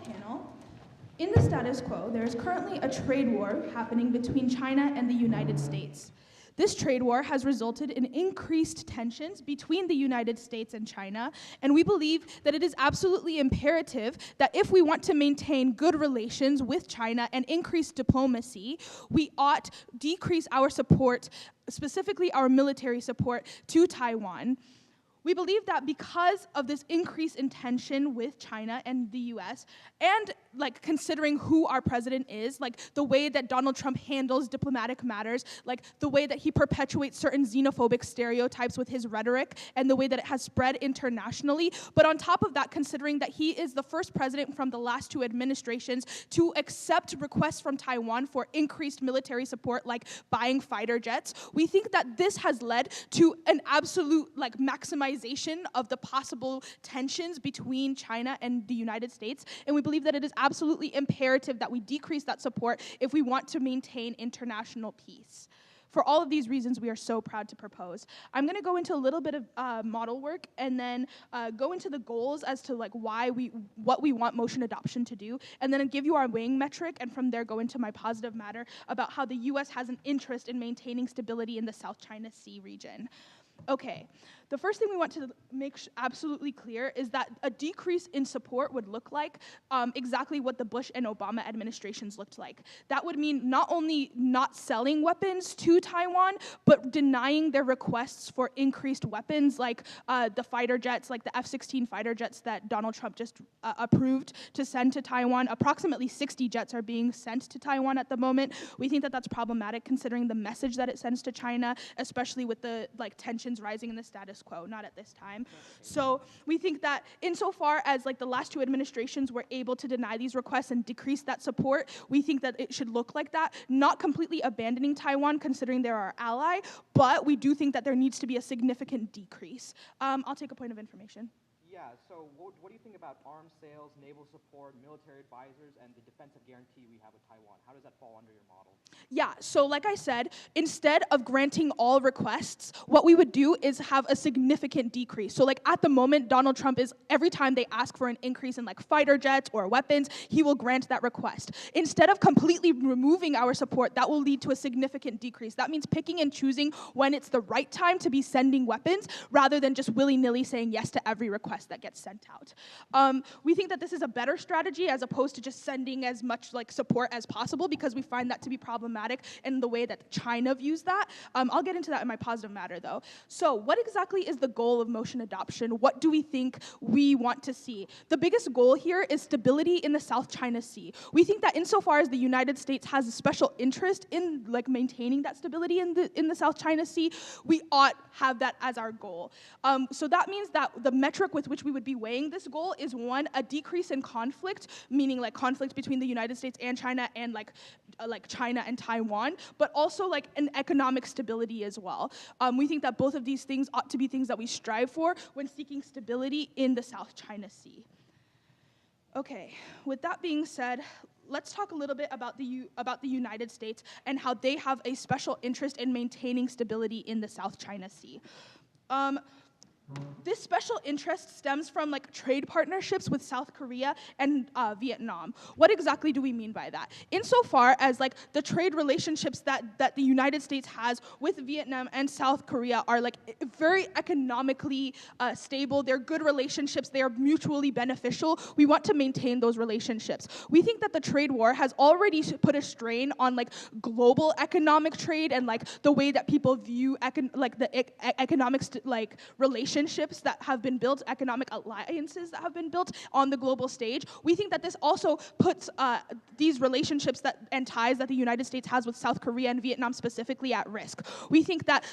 panel. In the status quo, there is currently a trade war happening between China and the United States. This trade war has resulted in increased tensions between the United States and China, and we believe that it is absolutely imperative that if we want to maintain good relations with China and increase diplomacy, we ought decrease our support, specifically our military support, to Taiwan. We believe that because of this increase in tension with China and the US, and considering who our president is, the way that Donald Trump handles diplomatic matters, the way that he perpetuates certain xenophobic stereotypes with his rhetoric, and the way that it has spread internationally. But on top of that, considering that he is the first president from the last two administrations to accept requests from Taiwan for increased military support, like buying fighter jets, we think that this has led to an absolute maximization of the possible tensions between China and the United States, and we believe that it is absolutely imperative that we decrease that support if we want to maintain international peace. For all of these reasons, we are so proud to propose. I'm going to go into a little bit of model work and then go into the goals as to what we want motion adoption to do, and then give you our weighing metric, and from there go into my positive matter about how the US has an interest in maintaining stability in the South China Sea region. Okay, the first thing we want to make absolutely clear is that a decrease in support would look like exactly what the Bush and Obama administrations looked like. That would mean not only not selling weapons to Taiwan, but denying their requests for increased weapons, like the fighter jets, like the F-16 fighter jets that Donald Trump just approved to send to Taiwan. Approximately 60 jets are being sent to Taiwan at the moment. We think that that's problematic considering the message that it sends to China, especially with the tensions rising in the status quo, not at this time. So we think that insofar as the last two administrations were able to deny these requests and decrease that support, we think that it should look like that, not completely abandoning Taiwan considering they're our ally, but we do think that there needs to be a significant decrease. I'll take a point of information. Yeah, so what do you think about arms sales, naval support, military advisors, and the defensive guarantee we have with Taiwan? How does that fall under your model? Yeah, so like I said, instead of granting all requests, what we would do is have a significant decrease. So at the moment, Donald Trump is, every time they ask for an increase in fighter jets or weapons, he will grant that request. Instead of completely removing our support, that will lead to a significant decrease. That means picking and choosing when it's the right time to be sending weapons, rather than just willy-nilly saying yes to every request that gets sent out. We think that this is a better strategy as opposed to just sending as much support as possible, because we find that to be problematic in the way that China views that. I'll get into that in my positive matter though. So what exactly is the goal of motion adoption? What do we think we want to see? The biggest goal here is stability in the South China Sea. We think that insofar as the United States has a special interest in maintaining that stability in the South China Sea, we ought have that as our goal. So that means that the metric with which we would be weighing this goal is, one, a decrease in conflict, meaning conflict between the United States and China, and China and Taiwan, but also an economic stability as well. We think that both of these things ought to be things that we strive for when seeking stability in the South China Sea. Okay, with that being said, let's talk a little bit about the United States and how they have a special interest in maintaining stability in the South China Sea. This special interest stems from trade partnerships with South Korea and Vietnam. What exactly do we mean by that? Insofar as the trade relationships that the United States has with Vietnam and South Korea are very economically stable. They're good relationships. They are mutually beneficial. We want to maintain those relationships. We think that the trade war has already put a strain on global economic trade and the way that people view economic relationships that have been built, economic alliances that have been built on the global stage. We think that this also puts these relationships and ties that the United States has with South Korea and Vietnam specifically at risk. We think that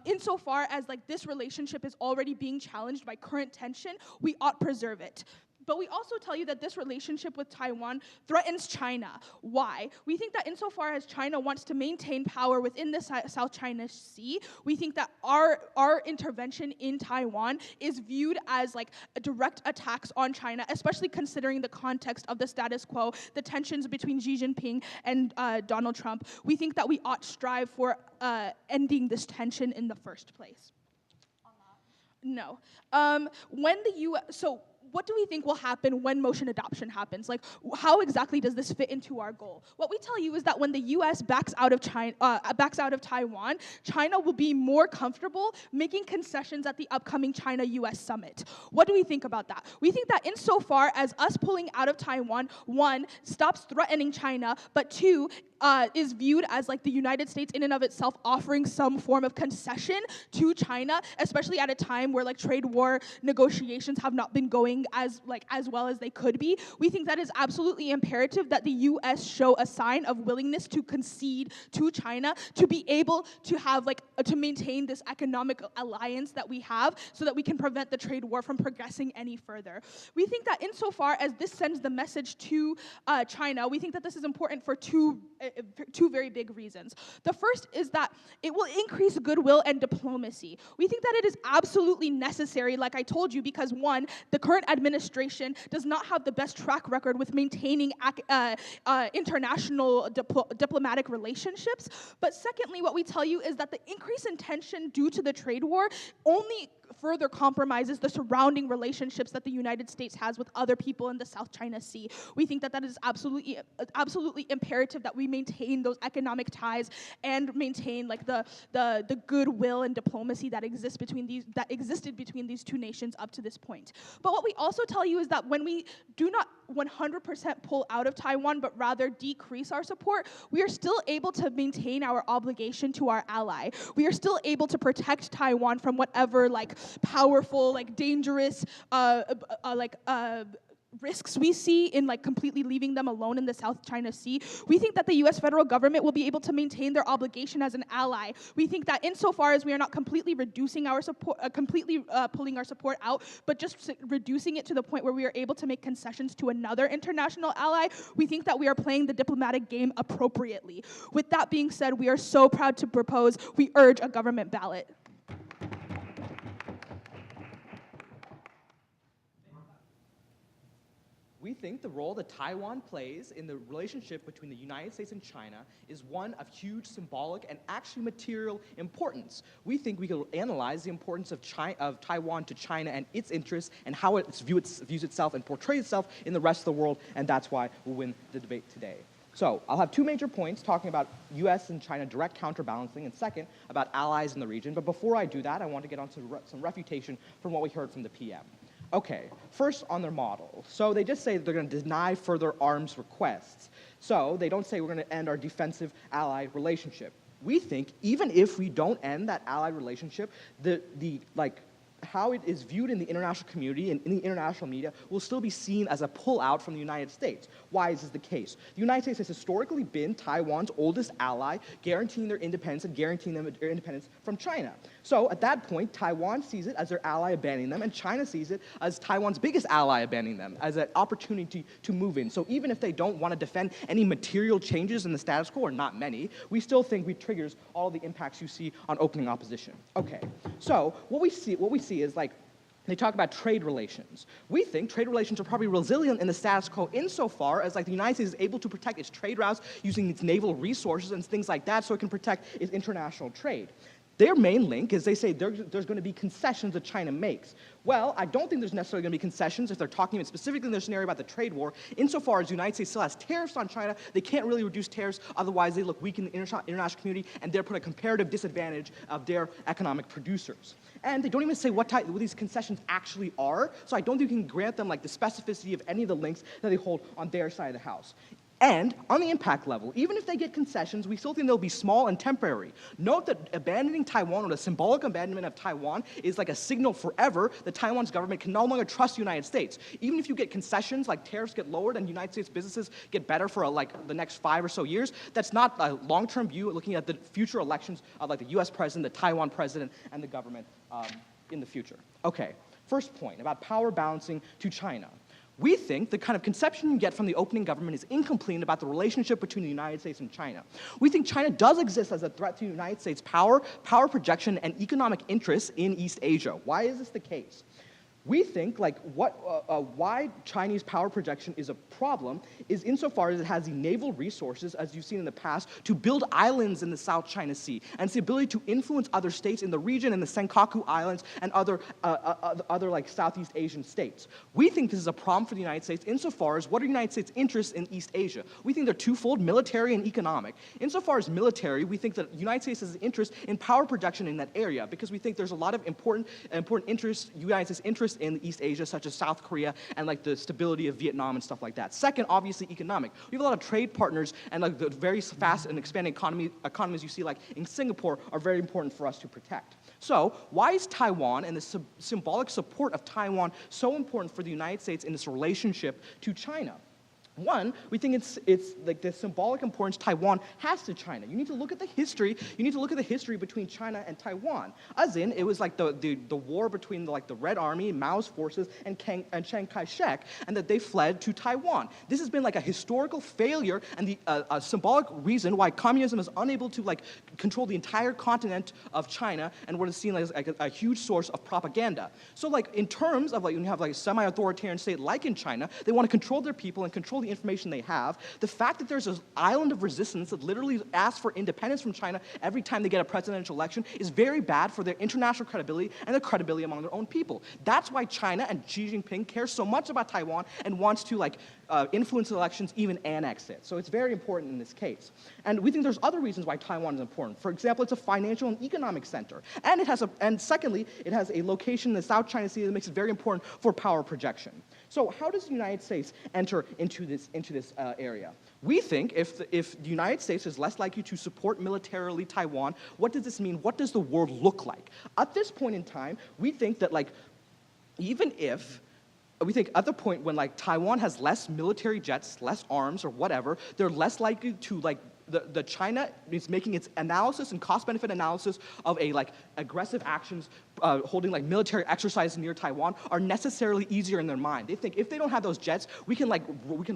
insofar as this relationship is already being challenged by current tension, we ought preserve it. But we also tell you that this relationship with Taiwan threatens China. Why? We think that insofar as China wants to maintain power within the South China Sea, we think that our intervention in Taiwan is viewed as direct attacks on China, especially considering the context of the status quo, the tensions between Xi Jinping and Donald Trump. We think that we ought strive for ending this tension in the first place. No. what do we think will happen when motion adoption happens? Like, how exactly does this fit into our goal? What we tell you is that when the U.S. backs out of Taiwan, China will be more comfortable making concessions at the upcoming China-U.S. summit. What do we think about that? We think that insofar as us pulling out of Taiwan, one, stops threatening China, but two, is viewed as like the United States in and of itself offering some form of concession to China, especially at a time where like trade war negotiations have not been going as well as they could be. We think that is absolutely imperative that the US show a sign of willingness to concede to China to be able to have to maintain this economic alliance that we have so that we can prevent the trade war from progressing any further. We think that insofar as this sends the message to China, we think that this is important for two very big reasons. The first is that it will increase goodwill and diplomacy. We think that it is absolutely necessary, like I told you, because one, the current administration does not have the best track record with maintaining international diplomatic relationships. But secondly, what we tell you is that the increase in tension due to the trade war only further compromises the surrounding relationships that the United States has with other people in the South China Sea. We think that that is absolutely imperative that we maintain those economic ties and maintain like the goodwill and diplomacy that existed between these two nations up to this point. But what we also tell you is that when we do not 100% pull out of Taiwan, but rather decrease our support, we are still able to maintain our obligation to our ally. We are still able to protect Taiwan from whatever powerful, dangerous, risks we see in completely leaving them alone in the South China Sea. We think that the U.S. federal government will be able to maintain their obligation as an ally. We think that insofar as we are not completely reducing our support, pulling our support out, but just reducing it to the point where we are able to make concessions to another international ally, we think that we are playing the diplomatic game appropriately. With that being said, we are so proud to propose, we urge a government ballot. We think the role that Taiwan plays in the relationship between the United States and China is one of huge symbolic and actually material importance. We think we can analyze the importance of Taiwan to China and its interests and how it views itself and portrays itself in the rest of the world, and that's why we'll win the debate today. So I'll have two major points talking about US and China direct counterbalancing, and second, about allies in the region. But before I do that, I want to get on to some refutation from what we heard from the PM. Okay, first on their model. So they just say that they're going to deny further arms requests. So they don't say we're going to end our defensive ally relationship. We think even if we don't end that allied relationship, how it is viewed in the international community and in the international media will still be seen as a pull-out from the United States. Why is this the case? The United States has historically been Taiwan's oldest ally, guaranteeing their independence and guaranteeing them their independence from China. So at that point, Taiwan sees it as their ally abandoning them, and China sees it as Taiwan's biggest ally abandoning them, as an opportunity to move in. So even if they don't want to defend any material changes in the status quo, or not many, we still think it triggers all the impacts you see on opening opposition. Okay, so what we see is they talk about trade relations. We think trade relations are probably resilient in the status quo insofar as the United States is able to protect its trade routes using its naval resources and things like that so it can protect its international trade. Their main link is they say there's going to be concessions that China makes. Well, I don't think there's necessarily going to be concessions if they're talking specifically in their scenario about the trade war. Insofar as the United States still has tariffs on China, they can't really reduce tariffs, otherwise they look weak in the international community and they're put at a comparative disadvantage of their economic producers. And they don't even say what these concessions actually are, so I don't think you can grant them the specificity of any of the links that they hold on their side of the house. And on the impact level, even if they get concessions, we still think they'll be small and temporary. Note that abandoning Taiwan, or the symbolic abandonment of Taiwan, is like a signal forever that Taiwan's government can no longer trust the United States. Even if you get concessions, like tariffs get lowered and United States businesses get better for the next 5 or so years, that's not a long-term view looking at the future elections of the US president, the Taiwan president, and the government in the future. Okay, first point about power balancing to China. We think the kind of conception you get from the opening government is incomplete about the relationship between the United States and China. We think China does exist as a threat to the United States' power projection, and economic interests in East Asia. Why is this the case? We think like why Chinese power projection is a problem is insofar as it has the naval resources, as you've seen in the past, to build islands in the South China Sea, and it's the ability to influence other states in the region, and the Senkaku Islands, and other like Southeast Asian states. We think this is a problem for the United States insofar as what are the United States' interests in East Asia? We think they're twofold: military and economic. Insofar as military, we think that the United States has an interest in power projection in that area because we think there's a lot of important interests, United States interests in East Asia, such as South Korea and like the stability of Vietnam and stuff like that. Second, obviously economic. We have a lot of trade partners, and like the very fast and expanding economies you see like in Singapore are very important for us to protect. So why is Taiwan and the symbolic support of Taiwan so important for the United States in its relationship to China? One, we think it's like the symbolic importance Taiwan has to China. You need to look at the history. You need to look at the history between China and Taiwan. As in, it was like the war between the Red Army, Mao's forces, and Chiang Kai-shek, and that they fled to Taiwan. This has been like a historical failure and a symbolic reason why communism is unable to like control the entire continent of China, and what is seen as like a huge source of propaganda. So like in terms of like when you have like a semi-authoritarian state like in China, they want to control their people and control the information they have. The fact that there's an island of resistance that literally asks for independence from China every time they get a presidential election is very bad for their international credibility and their credibility among their own people. That's why China and Xi Jinping cares so much about Taiwan and wants to like influence the elections, even annex it. So it's very important in this case. And we think there's other reasons why Taiwan is important. For example, it's a financial and economic center. And secondly, it has a location in the South China Sea that makes it very important for power projection. So how does the United States enter into this area? We think if the United States is less likely to support militarily Taiwan, what does this mean? What does the world look like? At this point in time, we think that like, even if we think at the point when like Taiwan has less military jets, less arms or whatever, they're less likely to like the China is making its analysis and cost-benefit analysis of a like aggressive actions holding like military exercises near Taiwan are necessarily easier in their mind. They think if they don't have those jets, we can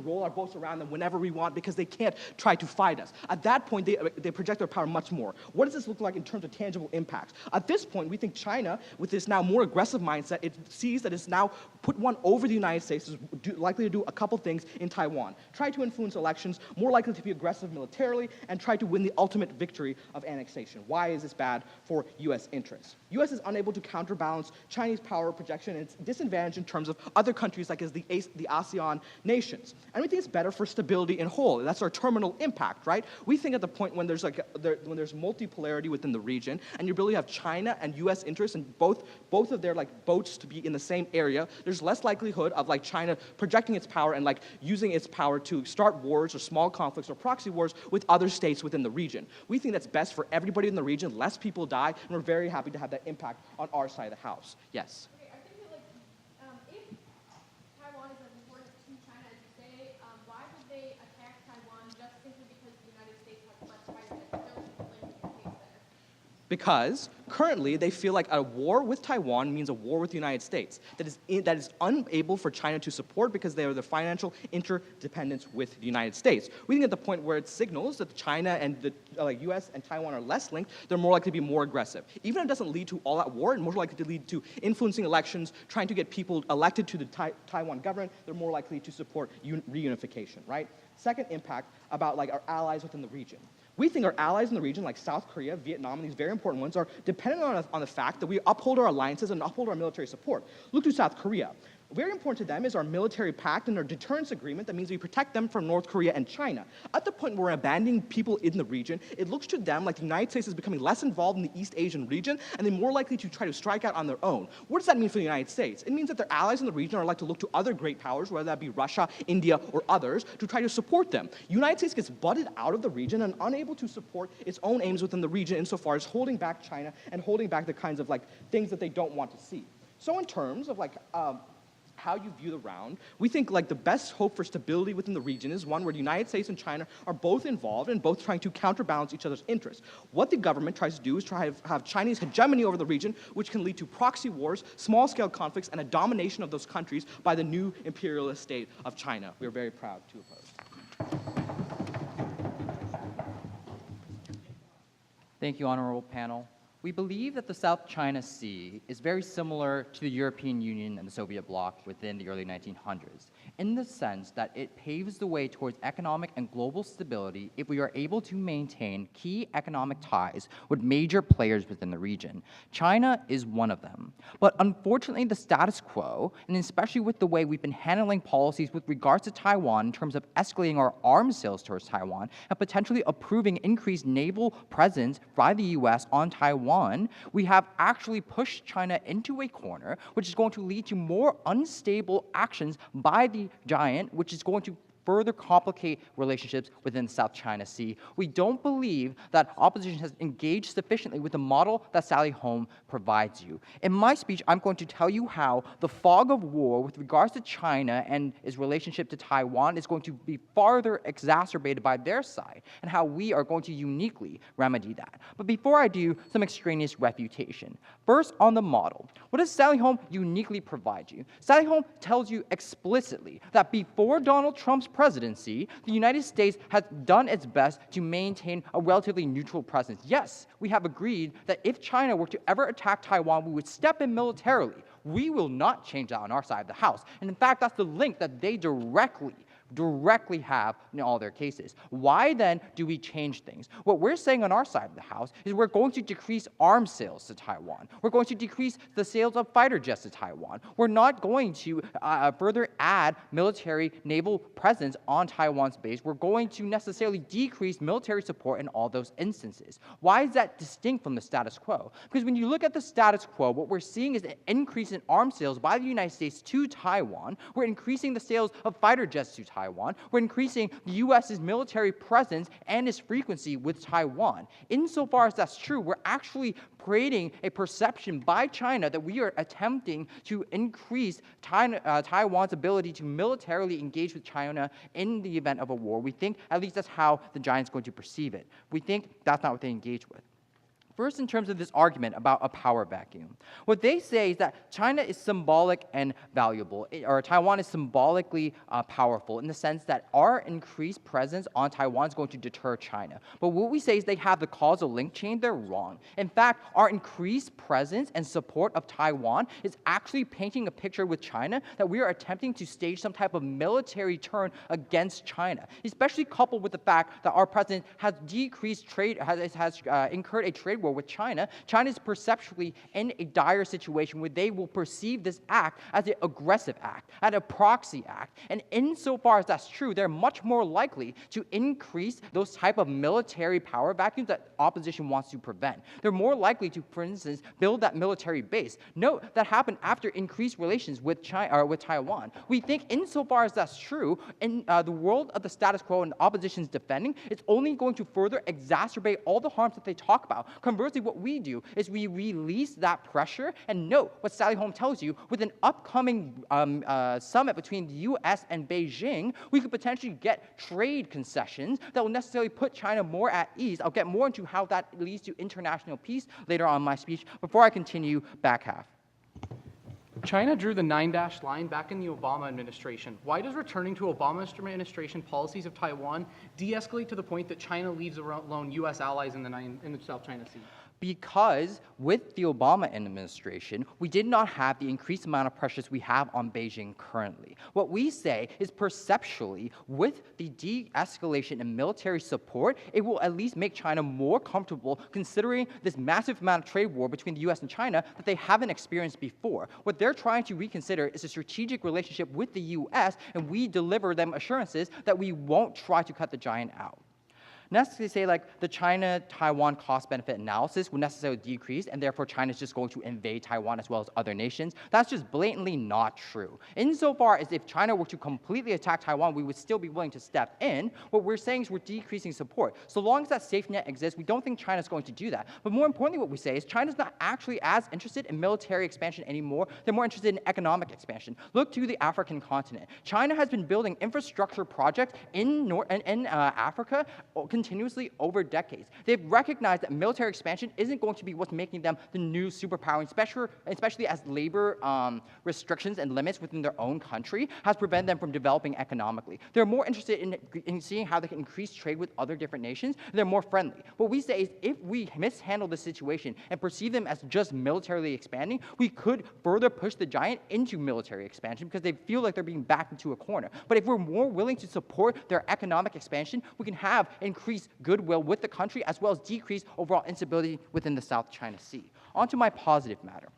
roll our boats around them whenever we want because they can't try to fight us. At that point, they project their power much more. What does this look like in terms of tangible impacts? At this point, we think China, with this now more aggressive mindset, it sees that it's now put one over the United States, is likely to do a couple things in Taiwan. Try to influence elections, more likely to be aggressive militarily, and try to win the ultimate victory of annexation. Why is this bad for U.S. interests? U.S. is unable to counterbalance Chinese power projection and its disadvantage in terms of other countries like as the ASEAN nations. And we think it's better for stability in whole. That's our terminal impact, right? We think at the point when there's when there's multipolarity within the region, and you really have China and U.S. interests, and both of their like boats to be in the same area, there's less likelihood of like China projecting its power and like using its power to start wars or small conflicts or proxy wars with other states within the region. We think that's best for everybody in the region. Less people die, and we're very happy to have that impact on our side of the house. Yes? Okay, I think that if Taiwan is as important to China as you say, why would they attack Taiwan just simply because the United States has less fighters? There was a link in the case there. Because currently they feel like a war with Taiwan means a war with the United States that is unable for China to support because they are the financial interdependence with the United States. We think at the point where it signals that China and the U.S. and Taiwan are less linked, they're more likely to be more aggressive. Even if it doesn't lead to all-out war, it's more likely to lead to influencing elections, trying to get people elected to the Taiwan government, they're more likely to support reunification, right? Second impact about like our allies within the region. We think our allies in the region, like South Korea, Vietnam, and these very important ones, are dependent on the fact that we uphold our alliances and uphold our military support. Look to South Korea. Very important to them is our military pact and our deterrence agreement that means we protect them from North Korea and China. At the point where we're abandoning people in the region, it looks to them like the United States is becoming less involved in the East Asian region and they're more likely to try to strike out on their own. What does that mean for the United States? It means that their allies in the region are likely to look to other great powers, whether that be Russia, India, or others, to try to support them. The United States gets butted out of the region and unable to support its own aims within the region insofar as holding back China and holding back the kinds of like things that they don't want to see. So in terms of like how you view the round, we think like the best hope for stability within the region is one where the United States and China are both involved and both trying to counterbalance each other's interests. What the government tries to do is try to have Chinese hegemony over the region, which can lead to proxy wars, small-scale conflicts, and a domination of those countries by the new imperialist state of China. We are very proud to oppose. Thank you, honorable panel. We believe that the South China Sea is very similar to the European Union and the Soviet bloc within the early 1900s, in the sense that it paves the way towards economic and global stability if we are able to maintain key economic ties with major players within the region. China is one of them. But unfortunately, the status quo, and especially with the way we've been handling policies with regards to Taiwan in terms of escalating our arms sales towards Taiwan and potentially approving increased naval presence by the US on Taiwan, we have actually pushed China into a corner, which is going to lead to more unstable actions by the giant, which is going to further complicate relationships within the South China Sea. We don't believe that opposition has engaged sufficiently with the model that Sally Home provides you. In my speech, I'm going to tell you how the fog of war with regards to China and its relationship to Taiwan is going to be farther exacerbated by their side, and how we are going to uniquely remedy that. But before I do, some extraneous refutation. First, on the model. What does Sally Home uniquely provide you? Sally Home tells you explicitly that before Donald Trump's presidency, the United States has done its best to maintain a relatively neutral presence. Yes, we have agreed that if China were to ever attack Taiwan, we would step in militarily. We will not change that on our side of the house. And in fact, that's the link that they directly have in all their cases. Why then do we change things? What we're saying on our side of the house is we're going to decrease arms sales to Taiwan. We're going to decrease the sales of fighter jets to Taiwan. We're not going to further add military naval presence on Taiwan's base. We're going to necessarily decrease military support in all those instances. Why is that distinct from the status quo? Because when you look at the status quo, what we're seeing is an increase in arms sales by the United States to Taiwan. We're increasing the sales of fighter jets to Taiwan. We're increasing the U.S.'s military presence and its frequency with Taiwan. Insofar as that's true, we're actually creating a perception by China that we are attempting to increase Taiwan's ability to militarily engage with China in the event of a war. We think at least that's how the giant's going to perceive it. We think that's not what they engage with. First, in terms of this argument about a power vacuum, what they say is that China is symbolic and valuable, or Taiwan is symbolically powerful in the sense that our increased presence on Taiwan is going to deter China. But what we say is they have the causal link chain. They're wrong. In fact, our increased presence and support of Taiwan is actually painting a picture with China that we are attempting to stage some type of military turn against China, especially coupled with the fact that our president has decreased trade, has incurred a trade war with China. China is perceptually in a dire situation where they will perceive this act as an aggressive act, as a proxy act. And insofar as that's true, they're much more likely to increase those type of military power vacuums that opposition wants to prevent. They're more likely to, for instance, build that military base. Note that happened after increased relations with China or with Taiwan. We think insofar as that's true, in the world of the status quo and opposition's defending, it's only going to further exacerbate all the harms that they talk about. Conversely, what we do is we release that pressure, and note what Sally Home tells you, with an upcoming summit between the US and Beijing, we could potentially get trade concessions that will necessarily put China more at ease. I'll get more into how that leads to international peace later on in my speech. Before I continue, back half. China drew the 9-dash line back in the Obama administration. Why does returning to Obama administration policies of Taiwan de-escalate to the point that China leaves alone U.S. allies in the South China Sea? Because with the Obama administration, we did not have the increased amount of pressures we have on Beijing currently. What we say is perceptually, with the de-escalation and military support, it will at least make China more comfortable considering this massive amount of trade war between the US and China that they haven't experienced before. What they're trying to reconsider is a strategic relationship with the US, and we deliver them assurances that we won't try to cut the giant out. Next, they say like the China-Taiwan cost-benefit analysis will necessarily decrease, and therefore China is just going to invade Taiwan as well as other nations. That's just blatantly not true. Insofar as if China were to completely attack Taiwan, we would still be willing to step in. What we're saying is we're decreasing support. So long as that safe net exists, we don't think China's going to do that. But more importantly, what we say is China's not actually as interested in military expansion anymore. They're more interested in economic expansion. Look to the African continent. China has been building infrastructure projects in Africa continuously over decades. They've recognized that military expansion isn't going to be what's making them the new superpower, especially as labor restrictions and limits within their own country has prevented them from developing economically. They're more interested in seeing how they can increase trade with other different nations. They're more friendly. What we say is if we mishandle the situation and perceive them as just militarily expanding, we could further push the giant into military expansion because they feel like they're being backed into a corner. But if we're more willing to support their economic expansion, we can have increased goodwill with the country as well as decrease overall instability within the South China Sea. On to my positive matter.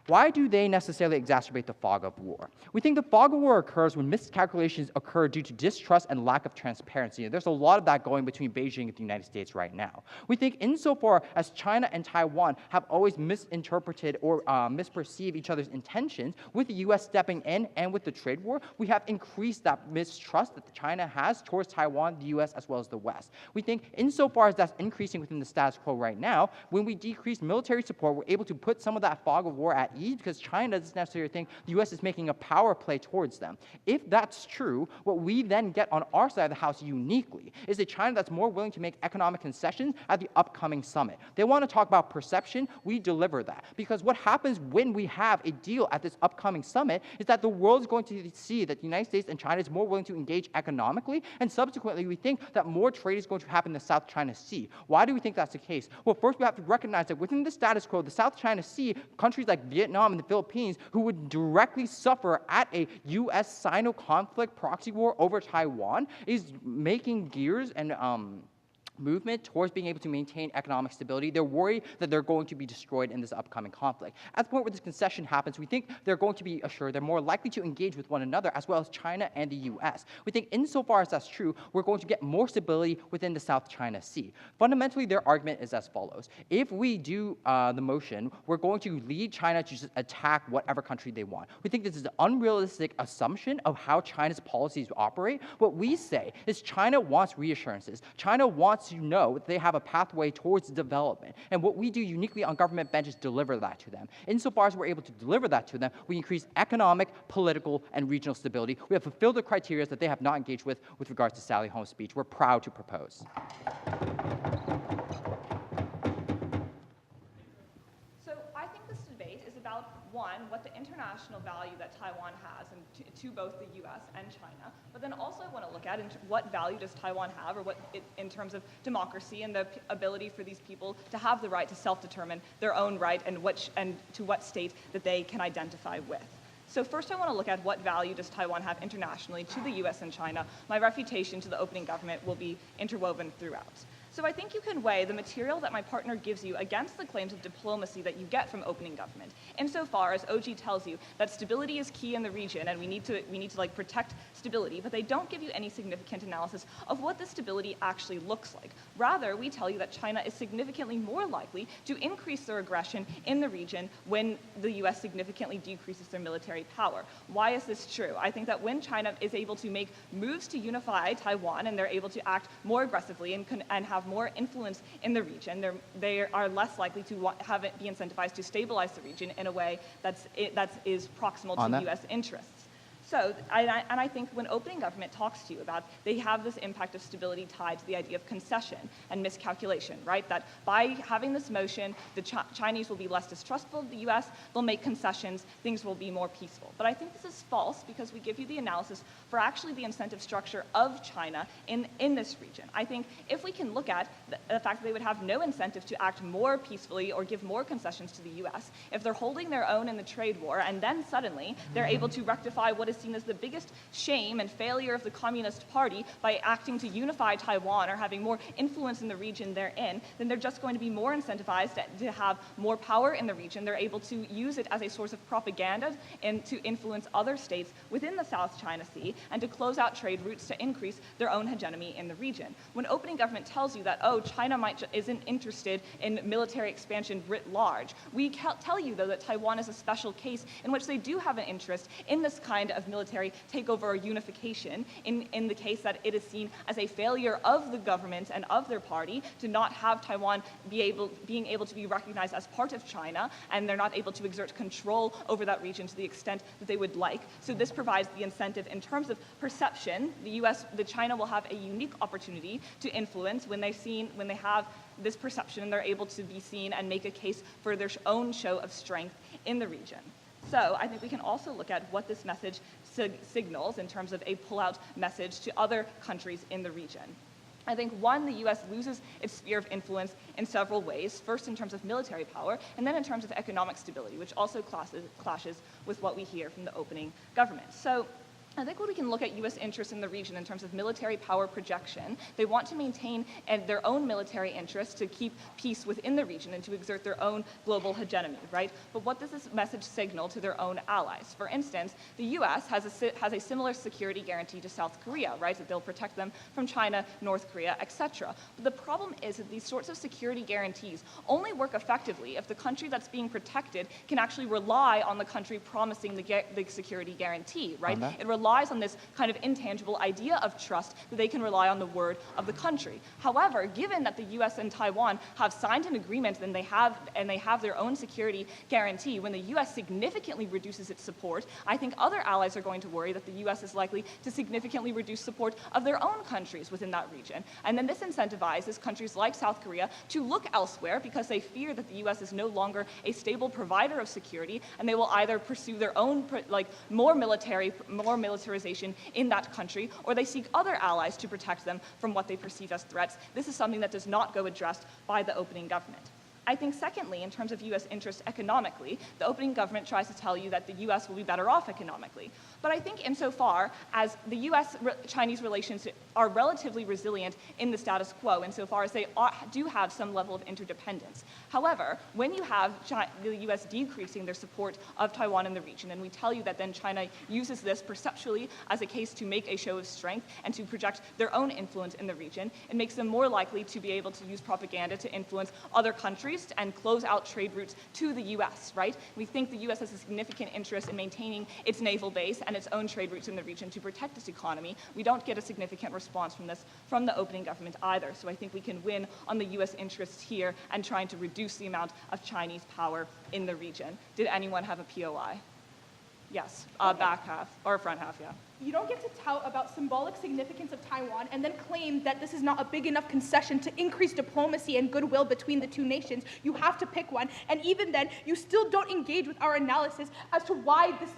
Why do they necessarily exacerbate the fog of war? We think the fog of war occurs when miscalculations occur due to distrust and lack of transparency. And there's a lot of that going between Beijing and the United States right now. We think insofar as China and Taiwan have always misinterpreted or misperceived each other's intentions, with the U.S. stepping in and with the trade war, we have increased that mistrust that China has towards Taiwan, the U.S., as well as the West. We think insofar as that's increasing within the status quo right now, when we decrease military support, we're able to put some of that fog of war at ease because China doesn't necessarily think the U.S. is making a power play towards them. If that's true, what we then get on our side of the house uniquely is a China that's more willing to make economic concessions at the upcoming summit. They want to talk about perception, we deliver that. Because what happens when we have a deal at this upcoming summit is that the world is going to see that the United States and China is more willing to engage economically, and subsequently we think that more trade is going to happen in the South China Sea. Why do we think that's the case? Well, first we have to recognize that within the status quo, the South China Sea, countries like Vietnam and the Philippines, who would directly suffer at a U.S.-Sino conflict proxy war over Taiwan, is making gears and movement towards being able to maintain economic stability. They're worried that they're going to be destroyed in this upcoming conflict. At the point where this concession happens, we think they're going to be assured they're more likely to engage with one another, as well as China and the U.S. We think insofar as that's true, we're going to get more stability within the South China Sea. Fundamentally, their argument is as follows. If we do the motion, we're going to lead China to just attack whatever country they want. We think this is an unrealistic assumption of how China's policies operate. What we say is China wants reassurances. China wants to know that they have a pathway towards development. And what we do uniquely on government bench is deliver that to them. Insofar as we're able to deliver that to them, we increase economic, political, and regional stability. We have fulfilled the criteria that they have not engaged with regards to Sally Home's speech. We're proud to propose. So I think this debate is about, one, what the international value that Taiwan has to both the U.S. and China, but then also I want to look at what value does Taiwan have, or in terms of democracy and the ability for these people to have the right to self-determine their own right and to what state that they can identify with. So first I want to look at what value does Taiwan have internationally to the U.S. and China. My refutation to the opening government will be interwoven throughout. So I think you can weigh the material that my partner gives you against the claims of diplomacy that you get from opening government, insofar as OG tells you that stability is key in the region and we need to like protect stability, but they don't give you any significant analysis of what the stability actually looks like. Rather, we tell you that China is significantly more likely to increase their aggression in the region when the U.S. significantly decreases their military power. Why is this true? I think that when China is able to make moves to unify Taiwan and they're able to act more aggressively and have more influence in the region, they are less likely to have it be incentivized to stabilize the region in a way that is proximal to U.S. interests. So, and I think when opening government talks to you about, they have this impact of stability tied to the idea of concession and miscalculation, right? That by having this motion, the Chinese will be less distrustful of the U.S., they'll make concessions, things will be more peaceful. But I think this is false because we give you the analysis for actually the incentive structure of China in this region. I think if we can look at the fact that they would have no incentive to act more peacefully or give more concessions to the U.S., if they're holding their own in the trade war and then suddenly they're able to rectify what is seen as the biggest shame and failure of the Communist Party by acting to unify Taiwan or having more influence in the region they're in, then they're just going to be more incentivized to have more power in the region. They're able to use it as a source of propaganda and to influence other states within the South China Sea and to close out trade routes to increase their own hegemony in the region. When opening government tells you that, oh, China isn't interested in military expansion writ large, we tell you, though, that Taiwan is a special case in which they do have an interest in this kind of of military takeover or unification in the case that it is seen as a failure of the government and of their party to not have Taiwan being able to be recognized as part of China, and they're not able to exert control over that region to the extent that they would like. So this provides the incentive in terms of perception. China will have a unique opportunity to influence when they have this perception and they're able to be seen and make a case for their own show of strength in the region. So I think we can also look at what this message signals in terms of a pull-out message to other countries in the region. I think, one, the U.S. loses its sphere of influence in several ways, first in terms of military power, and then in terms of economic stability, which also clashes with what we hear from the opening government. So I think when we can look at U.S. interests in the region in terms of military power projection, they want to maintain their own military interests to keep peace within the region and to exert their own global hegemony, right? But what does this message signal to their own allies? For instance, the U.S. has a similar security guarantee to South Korea, right? That they'll protect them from China, North Korea, etc. But the problem is that these sorts of security guarantees only work effectively if the country that's being protected can actually rely on the country promising the security guarantee, right? It relies on this kind of intangible idea of trust that they can rely on the word of the country. However, given that the U.S. and Taiwan have signed an agreement and they have their own security guarantee, when the U.S. significantly reduces its support, I think other allies are going to worry that the U.S. is likely to significantly reduce support of their own countries within that region. And then this incentivizes countries like South Korea to look elsewhere because they fear that the U.S. is no longer a stable provider of security, and they will either pursue their own more militarization in that country, or they seek other allies to protect them from what they perceive as threats. This is something that does not go addressed by the opening government. I think secondly, in terms of U.S. interests economically, the opening government tries to tell you that the U.S. will be better off economically. But I think insofar as the U.S.-Chinese relations are relatively resilient in the status quo, insofar as they do have some level of interdependence. However, when you have the U.S. decreasing their support of Taiwan in the region, and we tell you that then China uses this perceptually as a case to make a show of strength and to project their own influence in the region, it makes them more likely to be able to use propaganda to influence other countries and close out trade routes to the U.S., right? We think the U.S. has a significant interest in maintaining its naval base and its own trade routes in the region to protect its economy. We don't get a significant response from this from the opening government either. So I think we can win on the U.S. interests here and trying to reduce the amount of Chinese power in the region. Did anyone have a POI? Yes, back half, or front half, yeah. You don't get to tout about symbolic significance of Taiwan and then claim that this is not a big enough concession to increase diplomacy and goodwill between the two nations. You have to pick one, and even then, you still don't engage with our analysis as to why this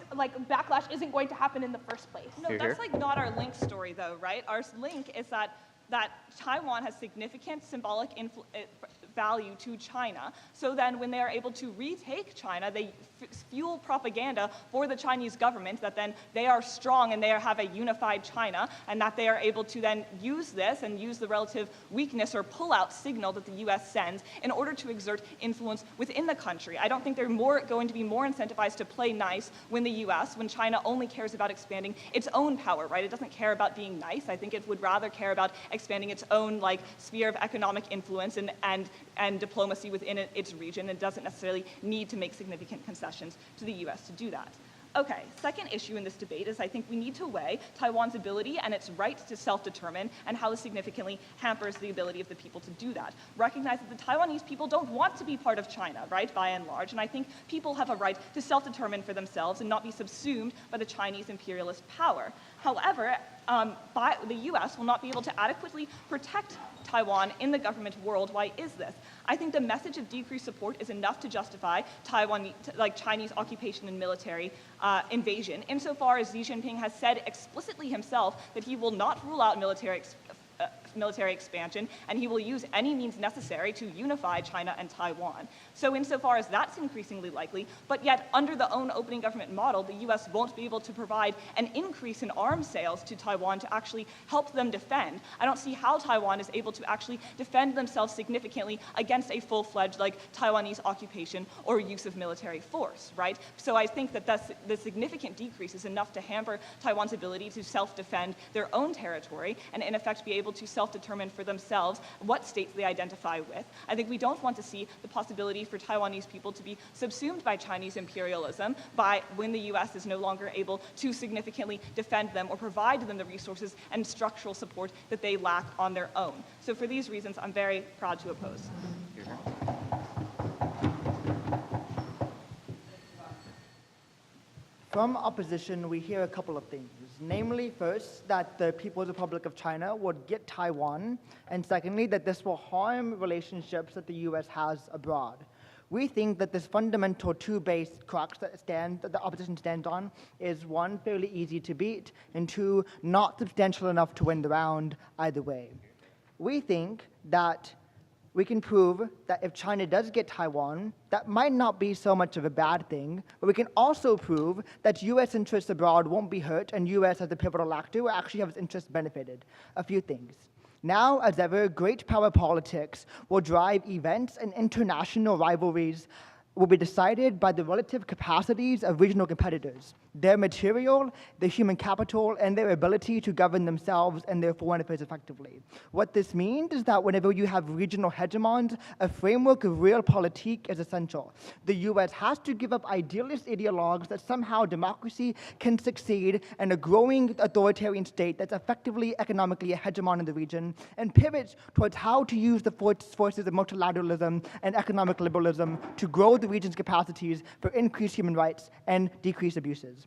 backlash isn't going to happen in the first place. No, that's not our link story, though, right? Our link is that Taiwan has significant symbolic value to China. So then when they are able to retake China, they fuel propaganda for the Chinese government that then they are strong and they have a unified China, and that they are able to then use this and use the relative weakness or pull-out signal that the U.S. sends in order to exert influence within the country. I don't think they're going to be more incentivized to play nice when China only cares about expanding its own power, right? It doesn't care about being nice. I think it would rather care about expanding its own sphere of economic influence and diplomacy within its region, and doesn't necessarily need to make significant concessions to the U.S. to do that. Okay, second issue in this debate is I think we need to weigh Taiwan's ability and its right to self-determine and how this significantly hampers the ability of the people to do that. Recognize that the Taiwanese people don't want to be part of China, right, by and large, and I think people have a right to self-determine for themselves and not be subsumed by the Chinese imperialist power. However, the U.S. will not be able to adequately protect Taiwan in the government world. Why is this? I think the message of decreased support is enough to justify Chinese occupation and military invasion, insofar as Xi Jinping has said explicitly himself that he will not rule out military expansion, and he will use any means necessary to unify China and Taiwan. So insofar as that's increasingly likely, but yet under the own opening government model, the U.S. won't be able to provide an increase in arms sales to Taiwan to actually help them defend. I don't see how Taiwan is able to actually defend themselves significantly against a full-fledged Taiwanese occupation or use of military force, right? So I think that the significant decrease is enough to hamper Taiwan's ability to self-defend their own territory and in effect be able to self-determine for themselves what states they identify with. I think we don't want to see the possibility for Taiwanese people to be subsumed by Chinese imperialism by when the US is no longer able to significantly defend them or provide them the resources and structural support that they lack on their own. So for these reasons, I'm very proud to oppose. From opposition, we hear a couple of things. Namely, first, that the People's Republic of China would get Taiwan, and secondly, that this will harm relationships that the US has abroad. We think that this fundamental two-based crux that the opposition stands on is one, fairly easy to beat, and two, not substantial enough to win the round either way. We think that we can prove that if China does get Taiwan, that might not be so much of a bad thing, but we can also prove that US interests abroad won't be hurt and US as a pivotal actor will actually have its interests benefited. A few things. Now, as ever, great power politics will drive events and international rivalries will be decided by the relative capacities of regional competitors, their material, their human capital, and their ability to govern themselves and their foreign affairs effectively. What this means is that whenever you have regional hegemons, a framework of realpolitik is essential. The US has to give up idealist ideologues that somehow democracy can succeed in a growing authoritarian state that's effectively economically a hegemon in the region, and pivots towards how to use the forces of multilateralism and economic liberalism to grow the region's capacities for increased human rights and decreased abuses.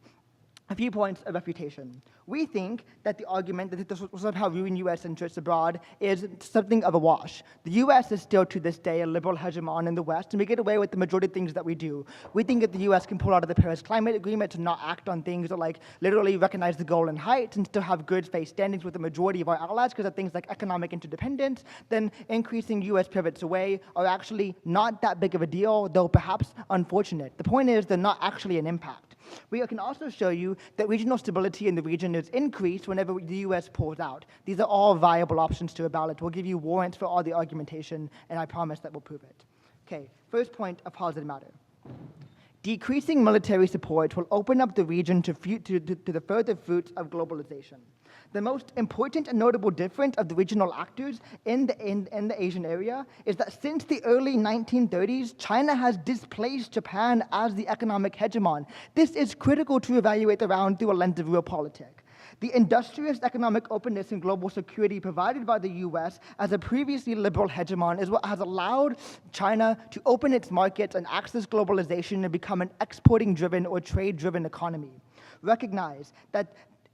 A few points of refutation. We think that the argument that this will somehow ruin US interests abroad is something of a wash. The US is still to this day a liberal hegemon in the West, and we get away with the majority of things that we do. We think that the US can pull out of the Paris Climate Agreement to not act on things that like literally recognize the Golan Heights and still have good faith standings with the majority of our allies because of things like economic interdependence. Then increasing US pivots away are actually not that big of a deal, though perhaps unfortunate. The point is they're not actually an impact. We can also show you that regional stability in the region is increased whenever the US pulls out. These are all viable options to a ballot. We'll give you warrants for all the argumentation, and I promise that we'll prove it. Okay, first point of positive matter. Decreasing military support will open up the region to the further fruits of globalization. The most important and notable difference of the regional actors in the Asian area is that since the early 1930s, China has displaced Japan as the economic hegemon. This is critical to evaluate the round through a lens of realpolitik. The industrious economic openness and global security provided by the US as a previously liberal hegemon is what has allowed China to open its markets and access globalization and become an exporting-driven or trade-driven economy. Recognize that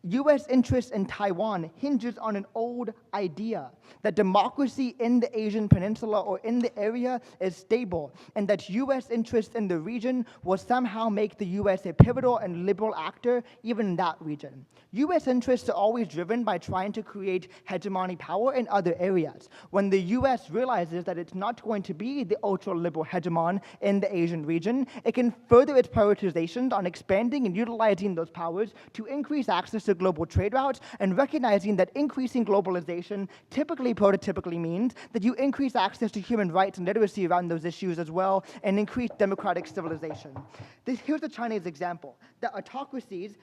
US interest in Taiwan hinges on an old idea that democracy in the Asian peninsula or in the area is stable, and that US interest in the region will somehow make the US a pivotal and liberal actor even in that region. US interests are always driven by trying to create hegemony power in other areas. When the US realizes that it's not going to be the ultra-liberal hegemon in the Asian region, it can further its prioritizations on expanding and utilizing those powers to increase access to global trade routes, and recognizing that increasing globalization prototypically means that you increase access to human rights and literacy around those issues as well, and increase democratic civilization. Here's the Chinese example, that autocracies,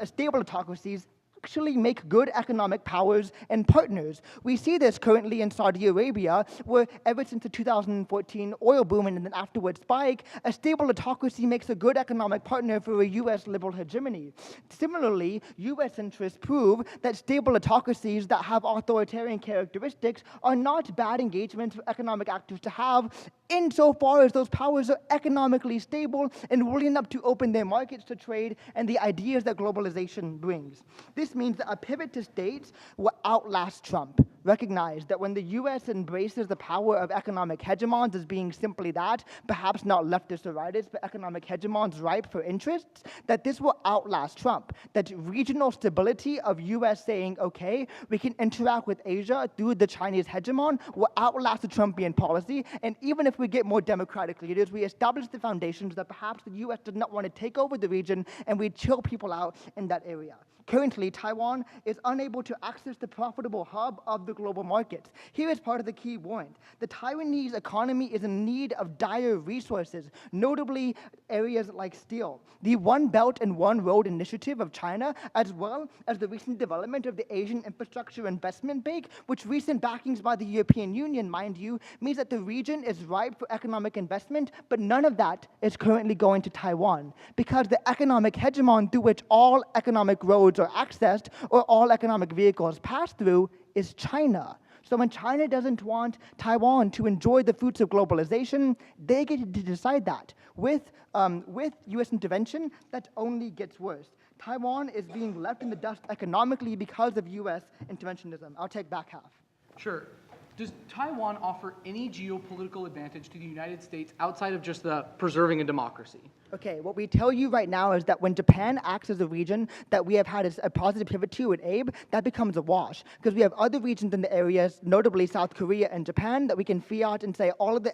stable autocracies, actually make good economic powers and partners. We see this currently in Saudi Arabia, where ever since the 2014 oil boom and then afterwards spike, a stable autocracy makes a good economic partner for a US liberal hegemony. Similarly, US interests prove that stable autocracies that have authoritarian characteristics are not bad engagements for economic actors to have, insofar as those powers are economically stable and willing enough to open their markets to trade and the ideas that globalization brings. This means that a pivot to states will outlast Trump. Recognize that when the US embraces the power of economic hegemons as being simply that, perhaps not leftist or rightist, but economic hegemons ripe for interests, that this will outlast Trump. That regional stability of US saying, okay, we can interact with Asia through the Chinese hegemon will outlast the Trumpian policy, and even if we get more democratic leaders, we establish the foundations that perhaps the US does not want to take over the region and we chill people out in that area. Currently, Taiwan is unable to access the profitable hub of the global markets. Here is part of the key point. The Taiwanese economy is in need of dire resources, notably areas like steel. The One Belt and One Road initiative of China, as well as the recent development of the Asian Infrastructure Investment Bank, which recent backings by the European Union, mind you, means that the region is ripe for economic investment, but none of that is currently going to Taiwan, because the economic hegemon through which all economic roads are accessed or all economic vehicles pass through is China. So when China doesn't want Taiwan to enjoy the fruits of globalization, they get to decide that. With US intervention, that only gets worse. Taiwan is being left in the dust economically because of US interventionism. I'll take back half. Sure. Does Taiwan offer any geopolitical advantage to the United States outside of just the preserving a democracy? Okay, what we tell you right now is that when Japan acts as a region that we have had a positive pivot to at ABE, that becomes a wash. Because we have other regions in the areas, notably South Korea and Japan, that we can fiat and say all of the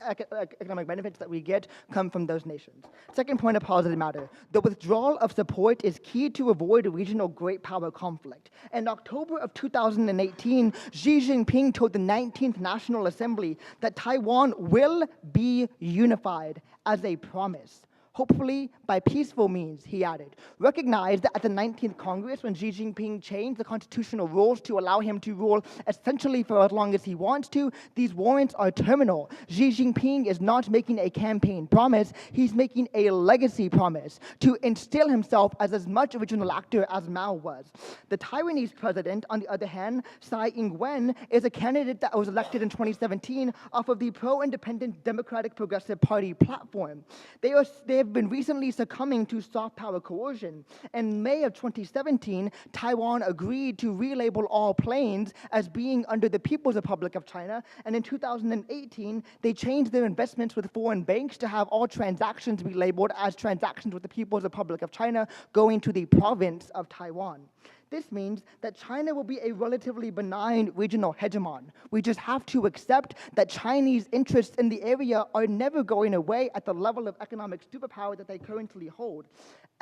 economic benefits that we get come from those nations. Second point of positive matter. The withdrawal of support is key to avoid a regional great power conflict. In October of 2018, Xi Jinping told the 19th National Assembly that Taiwan will be unified as a promise. Hopefully by peaceful means, he added. Recognize that at the 19th Congress, when Xi Jinping changed the constitutional rules to allow him to rule essentially for as long as he wants to, these warrants are terminal. Xi Jinping is not making a campaign promise, he's making a legacy promise to instill himself as much original actor as Mao was. The Taiwanese president, on the other hand, Tsai Ing-wen, is a candidate that was elected in 2017 off of the pro-independent Democratic Progressive Party platform. They have been recently succumbing to soft power coercion. In May of 2017, Taiwan agreed to relabel all planes as being under the People's Republic of China, and in 2018, they changed their investments with foreign banks to have all transactions be labeled as transactions with the People's Republic of China going to the province of Taiwan. This means that China will be a relatively benign regional hegemon. We just have to accept that Chinese interests in the area are never going away at the level of economic superpower that they currently hold.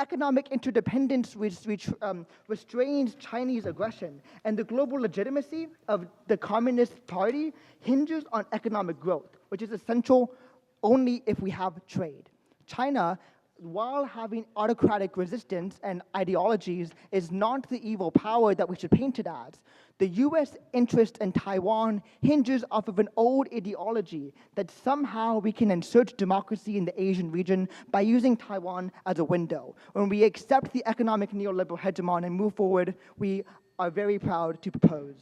Economic interdependence restrains Chinese aggression, and the global legitimacy of the Communist Party hinges on economic growth, which is essential only if we have trade. China, while having autocratic resistance and ideologies, is not the evil power that we should paint it as. The US interest in Taiwan hinges off of an old ideology that somehow we can insert democracy in the Asian region by using Taiwan as a window. When we accept the economic neoliberal hegemon and move forward, we are very proud to propose.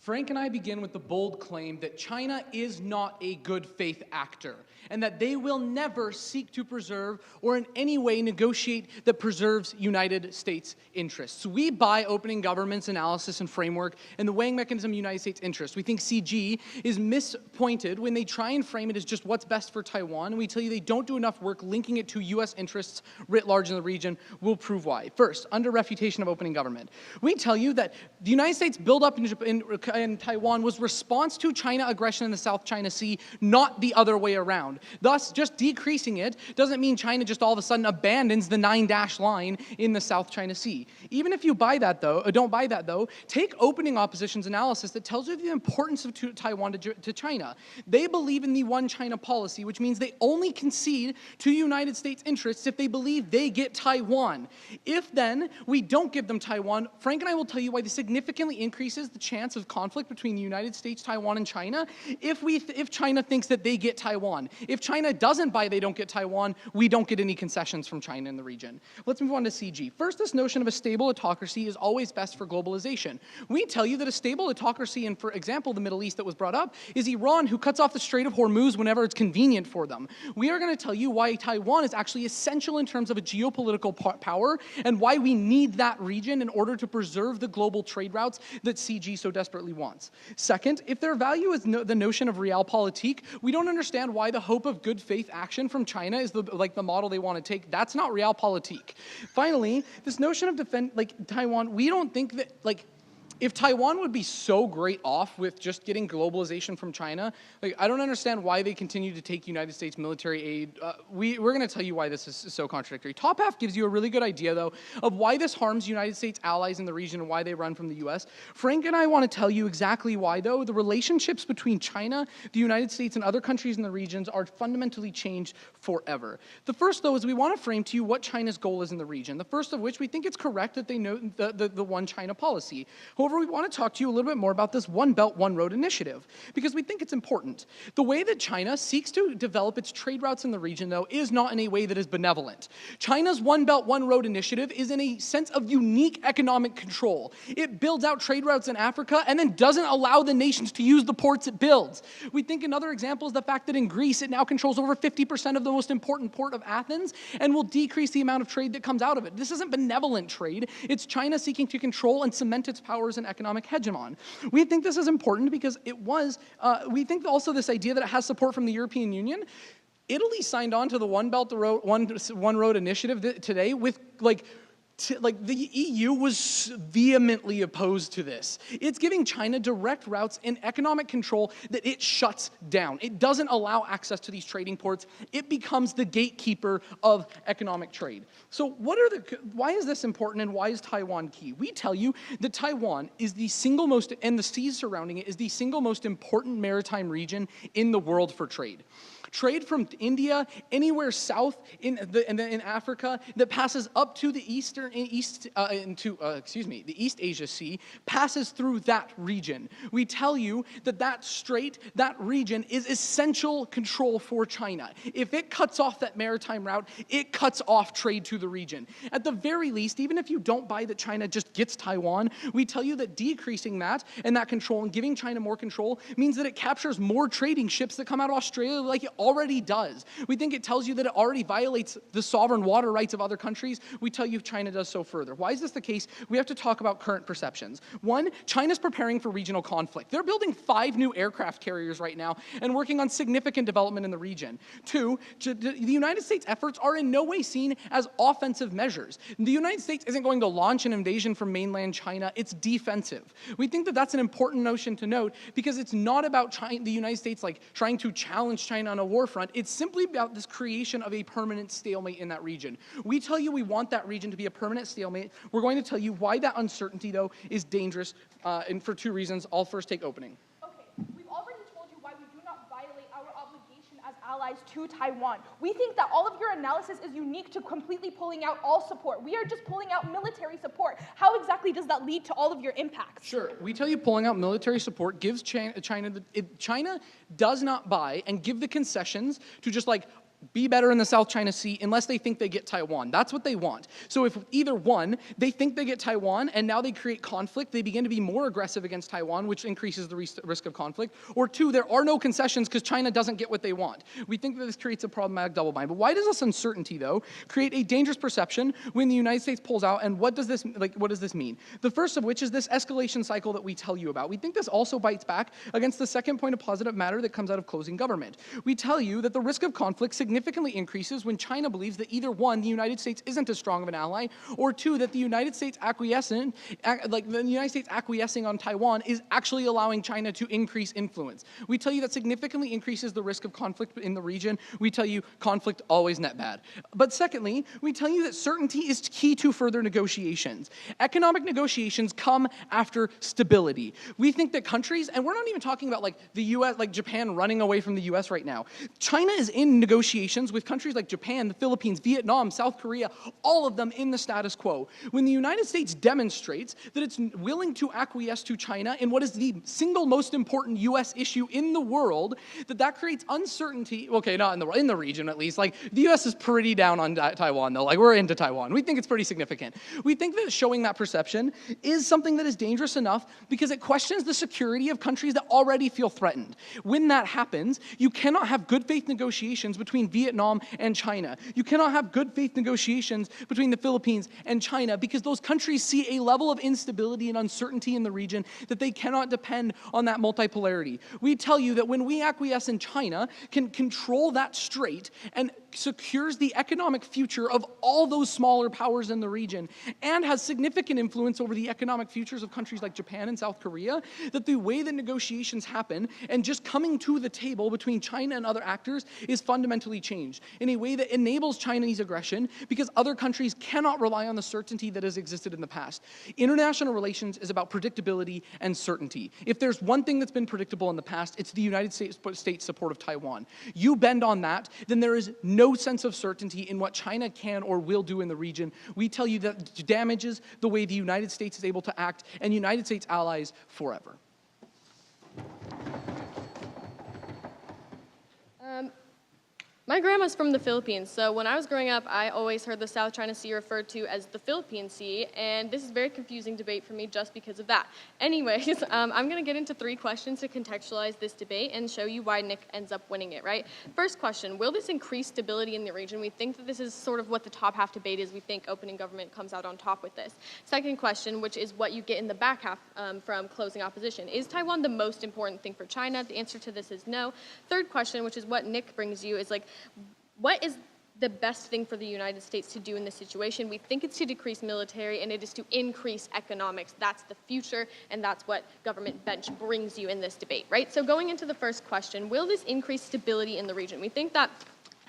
Frank and I begin with the bold claim that China is not a good faith actor, and that they will never seek to preserve or in any way negotiate that preserves United States interests. We buy opening government's analysis and framework and the weighing mechanism of United States interests. We think CG is mispointed when they try and frame it as just what's best for Taiwan, and we tell you they don't do enough work linking it to US interests writ large in the region. We'll prove why. First, under refutation of opening government, we tell you that the United States buildup in Taiwan was response to China aggression in the South China Sea, not the other way around. Thus, just decreasing it doesn't mean China just all of a sudden abandons the 9-dash line in the South China Sea. Even if you buy that though, don't buy that though, take opening opposition's analysis that tells you the importance of Taiwan to China. They believe in the one China policy, which means they only concede to United States interests if they believe they get Taiwan. If then we don't give them Taiwan, Frank and I will tell you why this significantly increases the chance of conflict between the United States, Taiwan, and China if China thinks that they get Taiwan. If China doesn't buy they don't get Taiwan, we don't get any concessions from China in the region. Let's move on to CG. First, this notion of a stable autocracy is always best for globalization. We tell you that a stable autocracy in, for example, the Middle East that was brought up, is Iran, who cuts off the Strait of Hormuz whenever it's convenient for them. We are going to tell you why Taiwan is actually essential in terms of a geopolitical power and why we need that region in order to preserve the global trade routes that CG so desperately wants. Second, if their value is the notion of realpolitik, we don't understand why the hope of good faith action from China is the model they want to take. That's not realpolitik. Finally, this notion of Taiwan, we don't think that if Taiwan would be so great off with just getting globalization from China, like, I don't understand why they continue to take United States military aid. We're going to tell you why this is so contradictory. Top half gives you a really good idea, though, of why this harms United States allies in the region and why they run from the U.S. Frank and I want to tell you exactly why, though. The relationships between China, the United States, and other countries in the regions are fundamentally changed forever. The first, though, is we want to frame to you what China's goal is in the region. The first of which, we think it's correct that they note the one China policy. However, we want to talk to you a little bit more about this One Belt, One Road initiative, because we think it's important. The way that China seeks to develop its trade routes in the region, though, is not in a way that is benevolent. China's One Belt, One Road initiative is in a sense of unique economic control. It builds out trade routes in Africa and then doesn't allow the nations to use the ports it builds. We think another example is the fact that in Greece, it now controls over 50% of the most important port of Athens and will decrease the amount of trade that comes out of it. This isn't benevolent trade. It's China seeking to control and cement its power as an economic hegemon. We think this is important because we think also this idea that it has support from the European Union. Italy signed on to the One Belt, One Road initiative today with the EU was vehemently opposed to this. It's giving China direct routes and economic control that it shuts down. It doesn't allow access to these trading ports. It becomes the gatekeeper of economic trade. So why is this important and why is Taiwan key? We tell you that Taiwan is the single most, and the seas surrounding it, is the single most important maritime region in the world for trade. Trade from India, anywhere south in Africa that passes up to the East Asia Sea, passes through that region. We tell you that region is essential control for China. If it cuts off that maritime route, it cuts off trade to the region. At the very least, even if you don't buy that China just gets Taiwan, we tell you that decreasing that and that control and giving China more control means that it captures more trading ships that come out of Australia like it already does. We think it tells you that it already violates the sovereign water rights of other countries. We tell you China does so further. Why is this the case? We have to talk about current perceptions. One, China's preparing for regional conflict. They're building 5 new aircraft carriers right now and working on significant development in the region. Two, the United States' efforts are in no way seen as offensive measures. The United States isn't going to launch an invasion from mainland China. It's defensive. We think that that's an important notion to note because it's not about the United States trying to challenge China on a war front. It's simply about this creation of a permanent stalemate in that region. We tell you we want that region to be a permanent stalemate. We're going to tell you why that uncertainty, though, is dangerous, and for 2 reasons. I'll first take opening. Okay, we've already told you why we do not violate our obligation as allies to Taiwan. We think that all of your analysis is unique to completely pulling out all support. We are just pulling out military support. How exactly does that lead to all of your impacts? Sure. We tell you pulling out military support gives China does not buy and give the concessions to just be better in the South China Sea unless they think they get Taiwan. That's what they want. So if either one, they think they get Taiwan and now they create conflict, they begin to be more aggressive against Taiwan, which increases the risk of conflict, or 2, there are no concessions because China doesn't get what they want. We think that this creates a problematic double bind. But why does this uncertainty, though, create a dangerous perception when the United States pulls out, and what does this mean? The first of which is this escalation cycle that we tell you about. We think this also bites back against the second point of positive matter that comes out of closing government. We tell you that the risk of conflict significantly increases when China believes that either 1, the United States isn't as strong of an ally, or 2, that the United States acquiescing on Taiwan is actually allowing China to increase influence. We tell you that significantly increases the risk of conflict in the region. We tell you conflict always net bad. But secondly, we tell you that certainty is key to further negotiations. Economic negotiations come after stability. We think that countries, and we're not even talking about the US, Japan running away from the US right now. China is in negotiations with countries like Japan, the Philippines, Vietnam, South Korea, all of them in the status quo. When the United States demonstrates that it's willing to acquiesce to China in what is the single most important US issue in the world, that creates uncertainty, okay, not in the region at least. The US is pretty down on Taiwan though, we're into Taiwan. We think it's pretty significant. We think that showing that perception is something that is dangerous enough because it questions the security of countries that already feel threatened. When that happens, you cannot have good faith negotiations between Vietnam and China. You cannot have good faith negotiations between the Philippines and China because those countries see a level of instability and uncertainty in the region that they cannot depend on that multipolarity. We tell you that when we acquiesce in China, can control that strait and secures the economic future of all those smaller powers in the region and has significant influence over the economic futures of countries like Japan and South Korea, that the way that negotiations happen and just coming to the table between China and other actors is fundamentally changed in a way that enables Chinese aggression because other countries cannot rely on the certainty that has existed in the past. International relations is about predictability and certainty. If there's one thing that's been predictable in the past, it's the United States support of Taiwan. You bend on that, then there is no sense of certainty in what China can or will do in the region. We tell you that damages the way the United States is able to act and United States allies forever. My grandma's from the Philippines, so when I was growing up, I always heard the South China Sea referred to as the Philippine Sea, and this is a very confusing debate for me just because of that. Anyways, I'm going to get into 3 questions to contextualize this debate and show you why Nick ends up winning it, right? First question, will this increase stability in the region? We think that this is sort of what the top half debate is. We think opening government comes out on top with this. Second question, which is what you get in the back half from closing opposition. Is Taiwan the most important thing for China? The answer to this is no. Third question, which is what Nick brings you, is like, what is the best thing for the United States to do in this situation? We think it's to decrease military, and it is to increase economics. That's the future, and that's what government bench brings you in this debate, right? So going into the first question, will this increase stability in the region? We think that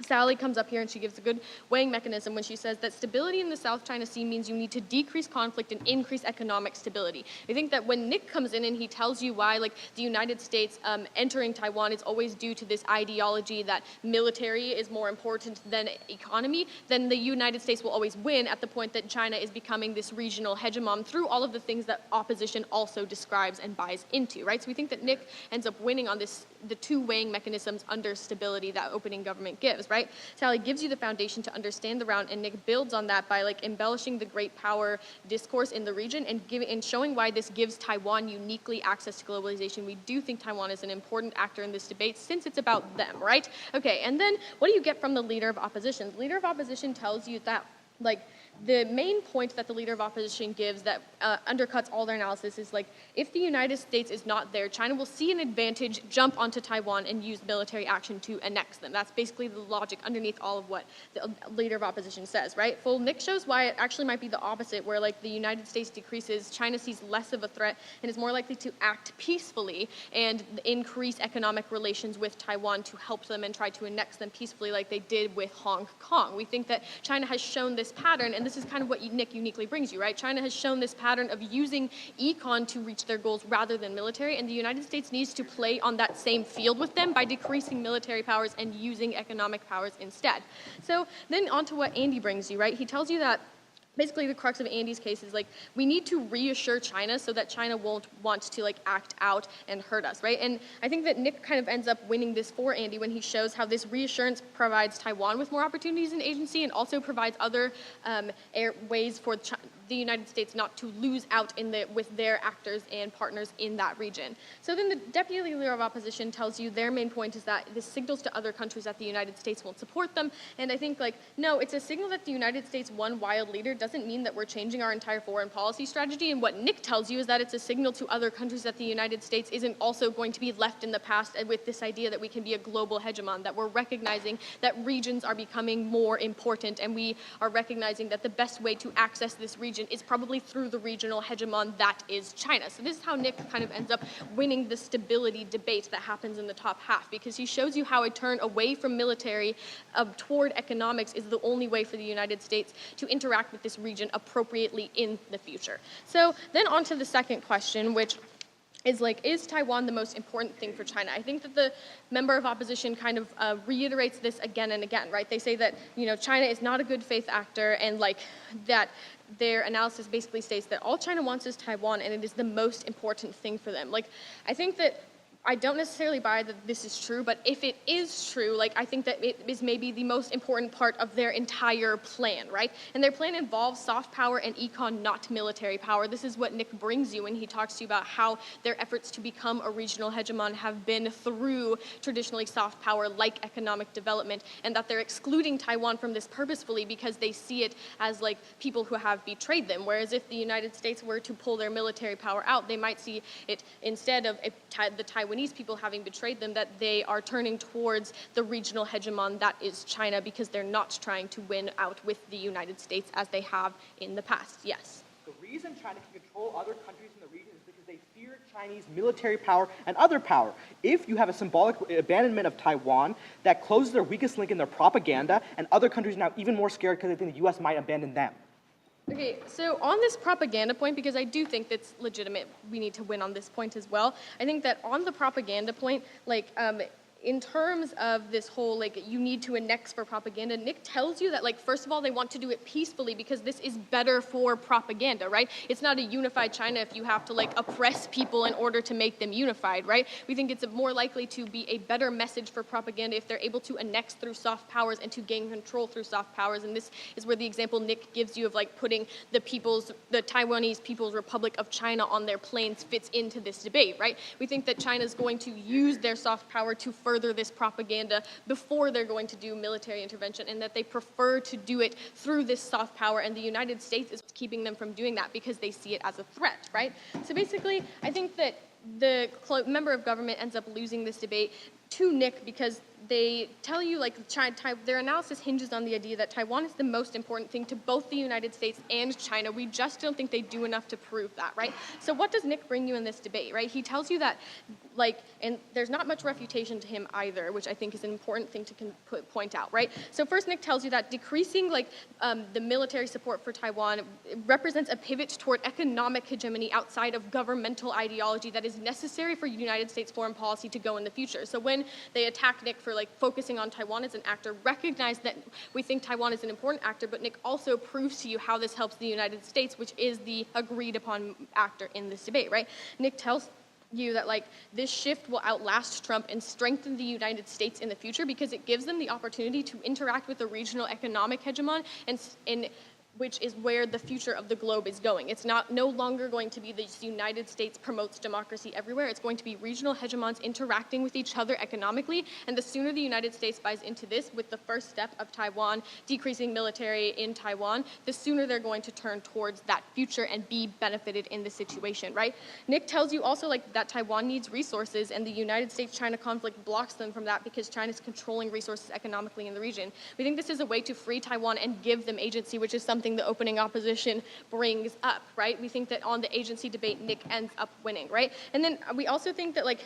Sally comes up here and she gives a good weighing mechanism when she says that stability in the South China Sea means you need to decrease conflict and increase economic stability. I think that when Nick comes in and he tells you why, like, the United States entering Taiwan is always due to this ideology that military is more important than economy, then the United States will always win at the point that China is becoming this regional hegemon through all of the things that opposition also describes and buys into, right? So we think that Nick ends up winning on this, the 2 weighing mechanisms under stability that opening government gives, right? Sally gives you the foundation to understand the round, and Nick builds on that by like embellishing the great power discourse in the region and showing why this gives Taiwan uniquely access to globalization. We do think Taiwan is an important actor in this debate since it's about them, right? Okay, and then what do you get from the leader of opposition? The leader of opposition tells you that, like, the main point that the leader of opposition gives that undercuts all their analysis is like, if the United States is not there, China will see an advantage, jump onto Taiwan, and use military action to annex them. That's basically the logic underneath all of what the leader of opposition says, right? Well, Nick shows why it actually might be the opposite, where like the United States decreases, China sees less of a threat and is more likely to act peacefully and increase economic relations with Taiwan to help them and try to annex them peacefully like they did with Hong Kong. We think that China has shown this pattern, and this is kind of what Nick uniquely brings you, right? China has shown this pattern of using econ to reach their goals rather than military, and the United States needs to play on that same field with them by decreasing military powers and using economic powers instead. So then on to what Andy brings you, right? He tells you that basically the crux of Andy's case is like, we need to reassure China so that China won't want to like act out and hurt us, right? And I think that Nick kind of ends up winning this for Andy when he shows how this reassurance provides Taiwan with more opportunities in agency and also provides other ways for the United States not to lose out with their actors and partners in that region. So then the deputy leader of opposition tells you their main point is that this signals to other countries that the United States won't support them. And I think like, no, it's a signal that the United States one wild leader doesn't mean that we're changing our entire foreign policy strategy. And what Nick tells you is that it's a signal to other countries that the United States isn't also going to be left in the past with this idea that we can be a global hegemon, that we're recognizing that regions are becoming more important, and we are recognizing that the best way to access this region is probably through the regional hegemon that is China. So this is how Nick kind of ends up winning the stability debate that happens in the top half, because he shows you how a turn away from military toward economics is the only way for the United States to interact with this region appropriately in the future. So then on to the second question, which is like, is Taiwan the most important thing for China? I think that the member of opposition kind of reiterates this again and again, right? They say that, you know, China is not a good faith actor, and like that their analysis basically states that all China wants is Taiwan, and it is the most important thing for them. Like, I think that I don't necessarily buy that this is true, but if it is true, like, I think that it is maybe the most important part of their entire plan, right? And their plan involves soft power and econ, not military power. This is what Nick brings you when he talks to you about how their efforts to become a regional hegemon have been through traditionally soft power like economic development, and that they're excluding Taiwan from this purposefully because they see it as like people who have betrayed them. Whereas if the United States were to pull their military power out, they might see it instead of the Taiwan Taiwanese people having betrayed them, that they are turning towards the regional hegemon that is China, because they're not trying to win out with the United States as they have in the past. Yes. The reason China can control other countries in the region is because they fear Chinese military power and other power. If you have a symbolic abandonment of Taiwan, that closes their weakest link in their propaganda, and other countries are now even more scared because they think the U.S. might abandon them. Okay, so on this propaganda point, because I do think that's legitimate, we need to win on this point as well. I think that on the propaganda point, like, in terms of this whole, like, you need to annex for propaganda, Nick tells you that, like, first of all, they want to do it peacefully because this is better for propaganda, right? It's not a unified China if you have to, like, oppress people in order to make them unified, right? We think it's more likely to be a better message for propaganda if they're able to annex through soft powers and to gain control through soft powers. And this is where the example Nick gives you of, like, putting the Taiwanese People's Republic of China on their planes fits into this debate, right? We think that China's going to use their soft power to further this propaganda before they're going to do military intervention, and that they prefer to do it through this soft power, and the United States is keeping them from doing that because they see it as a threat, right? So basically, I think that the member of government ends up losing this debate to Nick because they tell you, like, their analysis hinges on the idea that Taiwan is the most important thing to both the United States and China. We just don't think they do enough to prove that, right? So what does Nick bring you in this debate, right? He tells you that, like, and there's not much refutation to him either, which I think is an important thing to point out, right? So first, Nick tells you that decreasing, like, the military support for Taiwan represents a pivot toward economic hegemony outside of governmental ideology that is necessary for United States foreign policy to go in the future. So when they attack Nick for, like, focusing on Taiwan as an actor, recognize that we think Taiwan is an important actor, but Nick also proves to you how this helps the United States, which is the agreed upon actor in this debate, right? Nick tells you that, like, this shift will outlast Trump and strengthen the United States in the future because it gives them the opportunity to interact with the regional economic hegemon, and which is where the future of the globe is going. It's no longer going to be the United States promotes democracy everywhere. It's going to be regional hegemons interacting with each other economically, and the sooner the United States buys into this with the first step of Taiwan decreasing military in Taiwan, the sooner they're going to turn towards that future and be benefited in the situation, right? Nick tells you also, like, that Taiwan needs resources, and the United States-China conflict blocks them from that because China's controlling resources economically in the region. We think this is a way to free Taiwan and give them agency, which is something the opening opposition brings up, right? We think that on the agency debate, Nick ends up winning, right? And then we also think that, like,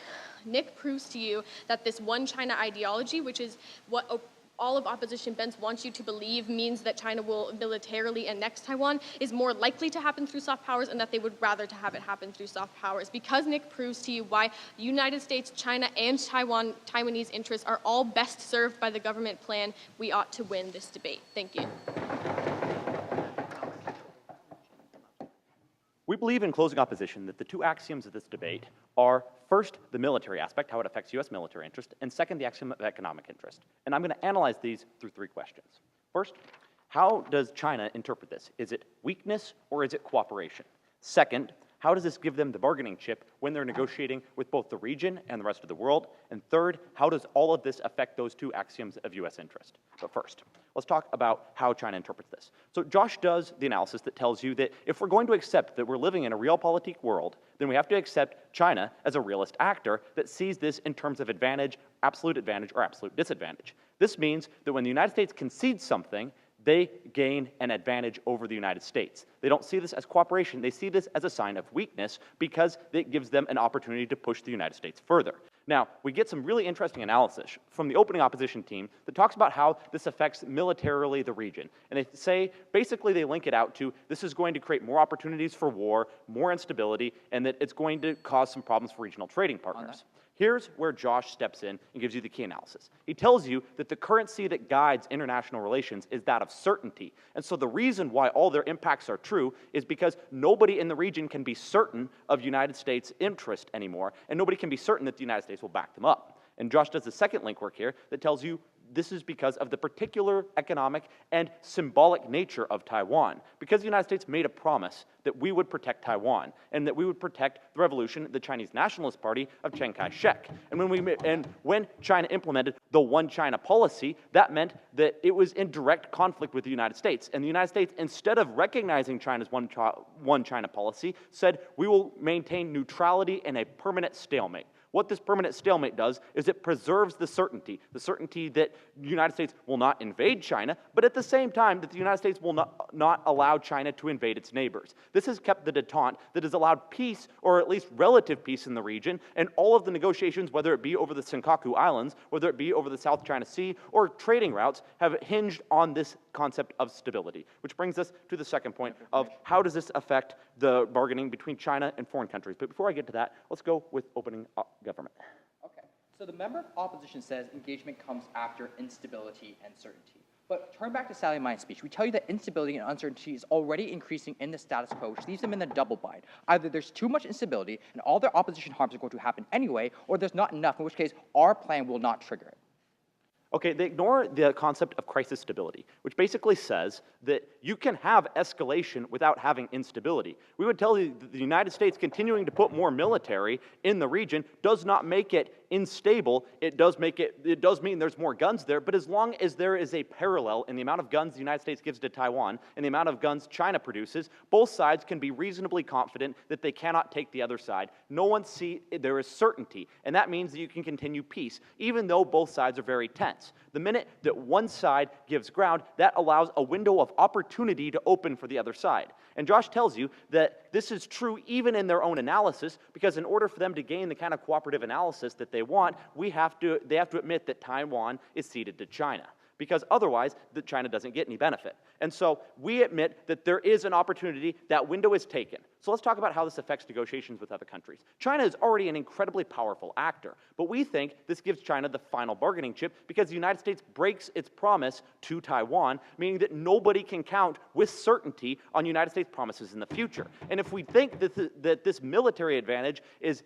Nick proves to you that this one China ideology, which is what all of opposition bents wants you to believe means that China will militarily annex Taiwan, is more likely to happen through soft powers, and that they would rather to have it happen through soft powers. Because Nick proves to you why United States, China, and Taiwanese interests are all best served by the government plan, we ought to win this debate. Thank you. We believe in closing opposition that the two axioms of this debate are, first, the military aspect, how it affects U.S. military interest, and second, the axiom of economic interest. And I'm going to analyze these through three questions. First, how does China interpret this? Is it weakness or is it cooperation? Second, how does this give them the bargaining chip when they're negotiating with both the region and the rest of the world? And third, how does all of this affect those two axioms of U.S. interest? But first, let's talk about how China interprets this. So Josh does the analysis that tells you that if we're going to accept that we're living in a realpolitik world, then we have to accept China as a realist actor that sees this in terms of advantage, or absolute disadvantage. This means that when the United States concedes something, they gain an advantage over the United States. They don't see this as cooperation. They see this as a sign of weakness because it gives them an opportunity to push the United States further. Now, we get some really interesting analysis from the opening opposition team that talks about how this affects militarily the region. And they say, basically they link it out to this is going to create more opportunities for war, more instability, and that it's going to cause some problems for regional trading partners. Here's where Josh steps in and gives you the key analysis. He tells you that the currency that guides international relations is that of certainty. And so the reason why all their impacts are true is because nobody in the region can be certain of United States' interest anymore, and nobody can be certain that the United States will back them up. And Josh does the second link work here that tells you this is because of the particular economic and symbolic nature of Taiwan. Because the United States made a promise that we would protect Taiwan and that we would protect the revolution, the Chinese Nationalist Party of Chiang Kai-shek. And when China implemented the One China policy, that meant that it was in direct conflict with the United States. And the United States, instead of recognizing China's One China policy, said we will maintain neutrality and a permanent stalemate. What this permanent stalemate does is it preserves the certainty that the United States will not invade China, but at the same time that the United States will not allow China to invade its neighbors. This has kept the détente that has allowed peace, or at least relative peace in the region, and all of the negotiations, whether it be over the Senkaku Islands, whether it be over the South China Sea, or trading routes, have hinged on this concept of stability. Which brings us to the second point of how does this affect the bargaining between China and foreign countries. But before I get to that, let's go with opening up government. Okay, so the member of opposition says engagement comes after instability and certainty. But turn back to Sally Mine's speech. We tell you that instability and uncertainty is already increasing in the status quo, which leaves them in the double bind. Either there's too much instability and all their opposition harms are going to happen anyway, or there's not enough, in which case our plan will not trigger it. Okay, they ignore the concept of crisis stability, which basically says that you can have escalation without having instability. We would tell you that the United States continuing to put more military in the region does not make it unstable. It does mean there's more guns there, but as long as there is a parallel in the amount of guns the United States gives to Taiwan and the amount of guns China produces, both sides can be reasonably confident that they cannot take the other side. There is certainty, and that means that you can continue peace, even though both sides are very tense. The minute that one side gives ground, that allows a window of opportunity to open for the other side. And Josh tells you that this is true even in their own analysis, because in order for them to gain the kind of cooperative analysis that they want, they have to admit that Taiwan is ceded to China, because otherwise China doesn't get any benefit. And so we admit that there is an opportunity, that window is taken. So let's talk about how this affects negotiations with other countries. China is already an incredibly powerful actor, but we think this gives China the final bargaining chip because the United States breaks its promise to Taiwan, meaning that nobody can count with certainty on United States promises in the future. And if we think that this military advantage is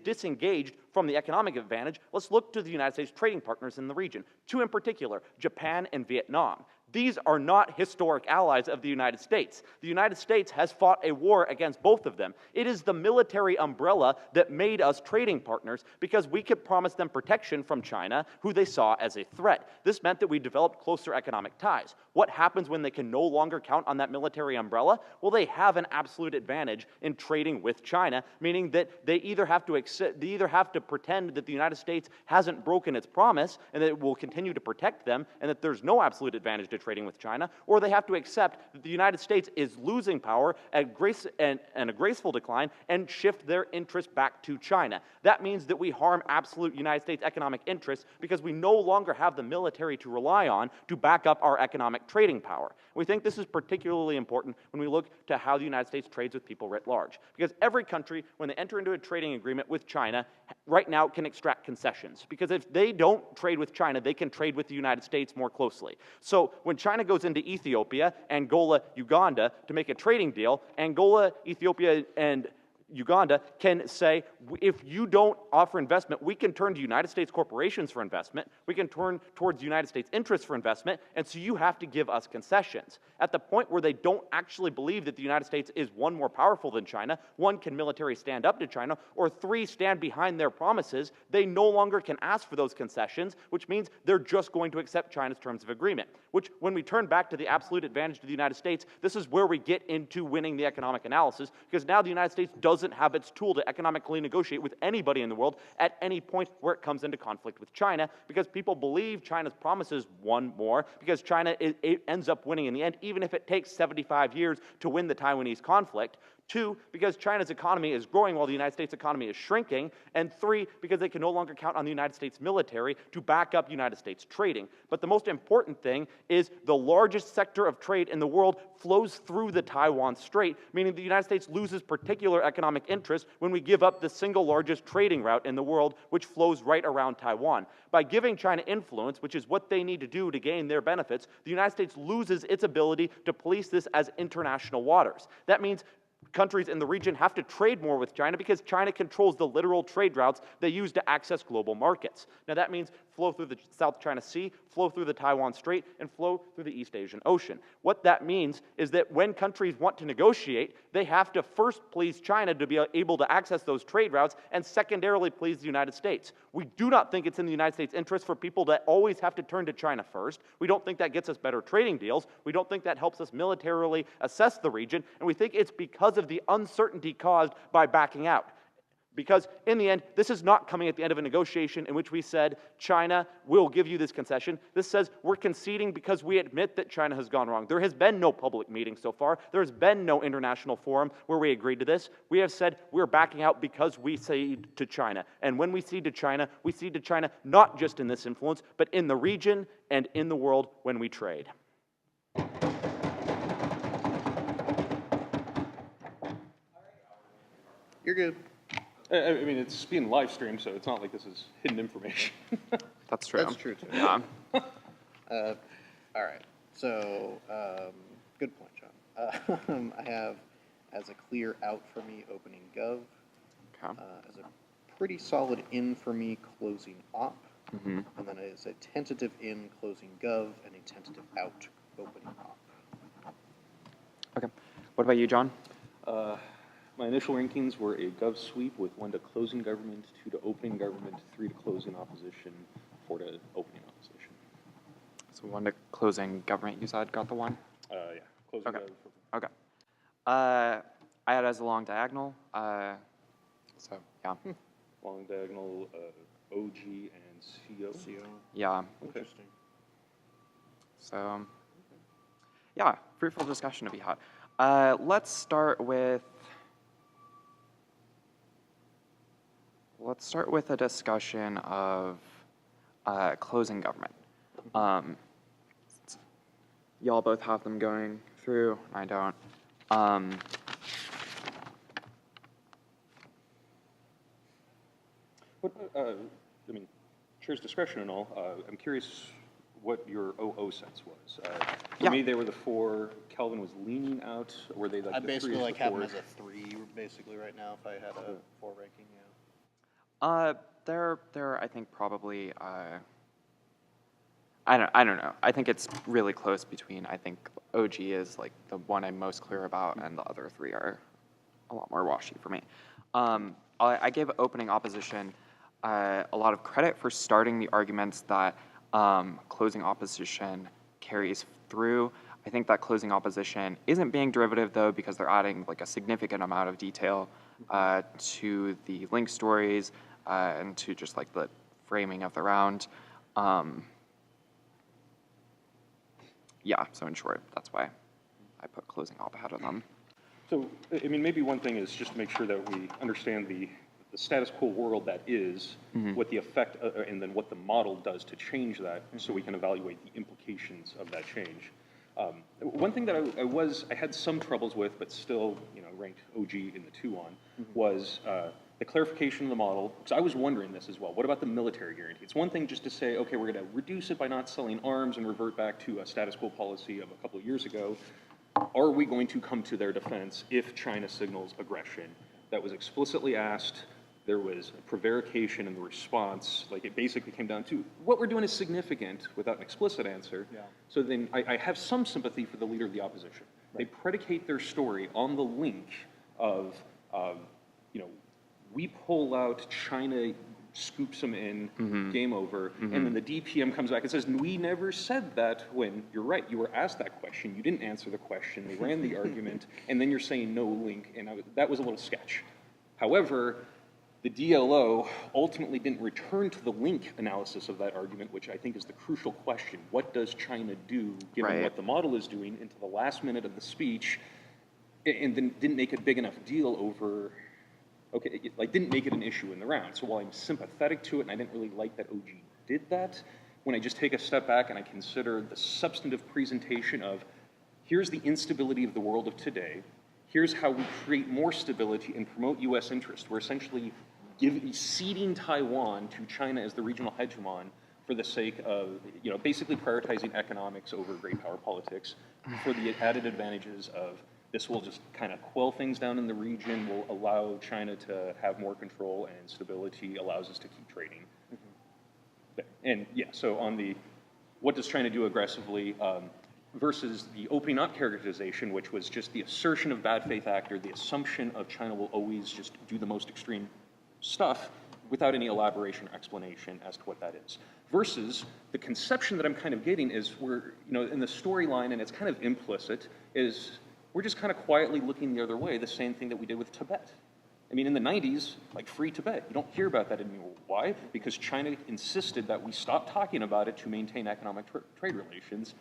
disengaged from the economic advantage, let's look to the United States trading partners in the region, two in particular, Japan and Vietnam. These are not historic allies of the United States. The United States has fought a war against both of them. It is the military umbrella that made us trading partners because we could promise them protection from China, who they saw as a threat. This meant that we developed closer economic ties. What happens when they can no longer count on that military umbrella? Well, they have an absolute advantage in trading with China, meaning that they either have to pretend that the United States hasn't broken its promise and that it will continue to protect them and that there's no absolute advantage to trading with China, or they have to accept that the United States is losing power and a graceful decline and shift their interest back to China. That means that we harm absolute United States economic interests because we no longer have the military to rely on to back up our economic trading power. We think this is particularly important when we look to how the United States trades with people writ large, because every country, when they enter into a trading agreement with China, right now can extract concessions, because if they don't trade with China, they can trade with the United States more closely. So when China goes into Ethiopia, Angola, Uganda to make a trading deal, Angola, Ethiopia, and Uganda can say, if you don't offer investment, we can turn to United States corporations for investment, we can turn towards United States interests for investment, and so you have to give us concessions. At the point where they don't actually believe that the United States is, one, more powerful than China, one, can military stand up to China, or three, stand behind their promises, they no longer can ask for those concessions, which means they're just going to accept China's terms of agreement, which, when we turn back to the absolute advantage to the United States, this is where we get into winning the economic analysis, because now the United States doesn't have its tool to economically negotiate with anybody in the world at any point where it comes into conflict with China, because people believe China's promises, one, more, because China it ends up winning in the end, even if it takes 75 years to win the Taiwanese conflict. Two, because China's economy is growing while the United States economy is shrinking. And three, because they can no longer count on the United States military to back up United States trading. But the most important thing is the largest sector of trade in the world flows through the Taiwan Strait, meaning the United States loses particular economic interest when we give up the single largest trading route in the world, which flows right around Taiwan. By giving China influence, which is what they need to do to gain their benefits, the United States loses its ability to police this as international waters. That means countries in the region have to trade more with China because China controls the literal trade routes they use to access global markets. Now that means flow through the South China Sea, flow through the Taiwan Strait, and flow through the East Asian Ocean. What that means is that when countries want to negotiate, they have to first please China to be able to access those trade routes, and secondarily please the United States. We do not think it's in the United States' interest for people to always have to turn to China first. We don't think that gets us better trading deals. We don't think that helps us militarily assess the region, and we think it's because of the uncertainty caused by backing out. Because in the end, this is not coming at the end of a negotiation in which we said, China will give you this concession. This says we're conceding because we admit that China has gone wrong. There has been no public meeting so far. There has been no international forum where we agreed to this. We have said we're backing out because we cede to China. And when we cede to China, we cede to China not just in this influence, but in the region and in the world when we trade. You're good. I mean, it's being live streamed, so it's not like this is hidden information. That's true. That's true, too. Yeah. All right. So, good point, John. I have as a clear out for me opening gov, as a pretty solid in for me closing op, and then as a tentative in closing gov and a tentative out opening op. Okay. What about you, John? My initial rankings were a gov sweep with 1 to closing government, 2 to opening government, 3 to closing opposition, 4 to opening opposition. So 1 to closing government, you said, got the 1? Yeah, closing Okay. gov. Okay. I had it as a long diagonal. So, yeah. Long diagonal, OG and CO. Yeah. Interesting. So, yeah, fruitful discussion to be had. Let's start with a discussion of closing government. Y'all both have them going through. I don't. What, I mean, chair's discretion and all, I'm curious what your OO sense was. For Yeah. me, they were the 4. Calvin was leaning out. Were they like I the basically 3s, like the have them 4s? as a 3, basically, right now, if I had a 4 ranking, yeah. They're I think probably I don't know. I think it's really close between. I think OG is like the one I'm most clear about, and the other 3 are a lot more washy for me. I gave opening opposition a lot of credit for starting the arguments that closing opposition carries through. I think that closing opposition isn't being derivative, though, because they're adding like a significant amount of detail to the link stories and to just like the framing of the round. Yeah, so in short, that's why I put closing op ahead of them. So, I mean, maybe one thing is just to make sure that we understand the status quo world that is, what the effect, and then what the model does to change that, so we can evaluate the implications of that change. One thing that I had some troubles with, but still, ranked OG in the 2 on, was the clarification of the model, because I was wondering this as well. What about the military guarantee? It's one thing just to say, okay, we're going to reduce it by not selling arms and revert back to a status quo policy of a couple of years ago. Are we going to come to their defense if China signals aggression? That was explicitly asked. There was prevarication in the response. Like, it basically came down to, what we're doing is significant, without an explicit answer. Yeah. So then I have some sympathy for the leader of the opposition. Right. They predicate their story on the link of, we pull out, China scoops them in, game over, and then the DPM comes back and says, we never said that, when you're right, you were asked that question, you didn't answer the question, they ran the argument, and then you're saying no link, and that was a little sketch. However, the DLO ultimately didn't return to the link analysis of that argument, which I think is the crucial question. What does China do, given what the model is doing, into the last minute of the speech, and then didn't make a big enough deal over, didn't make it an issue in the round. So while I'm sympathetic to it, and I didn't really like that OG did that, when I just take a step back and I consider the substantive presentation of, here's the instability of the world of today, here's how we create more stability and promote U.S. interest. We're essentially ceding Taiwan to China as the regional hegemon for the sake of, basically prioritizing economics over great power politics, for the added advantages of this will just kind of quell things down in the region, will allow China to have more control, and stability allows us to keep trading. And yeah, so on the what does China do aggressively, versus the opening up characterization, which was just the assertion of bad faith actor, the assumption of China will always just do the most extreme stuff without any elaboration or explanation as to what that is. Versus the conception that I'm kind of getting is we're, in the storyline, and it's kind of implicit, is we're just kind of quietly looking the other way, the same thing that we did with Tibet. I mean, in the 90s, like free Tibet, you don't hear about that anymore. Why? Because China insisted that we stop talking about it to maintain economic trade relations,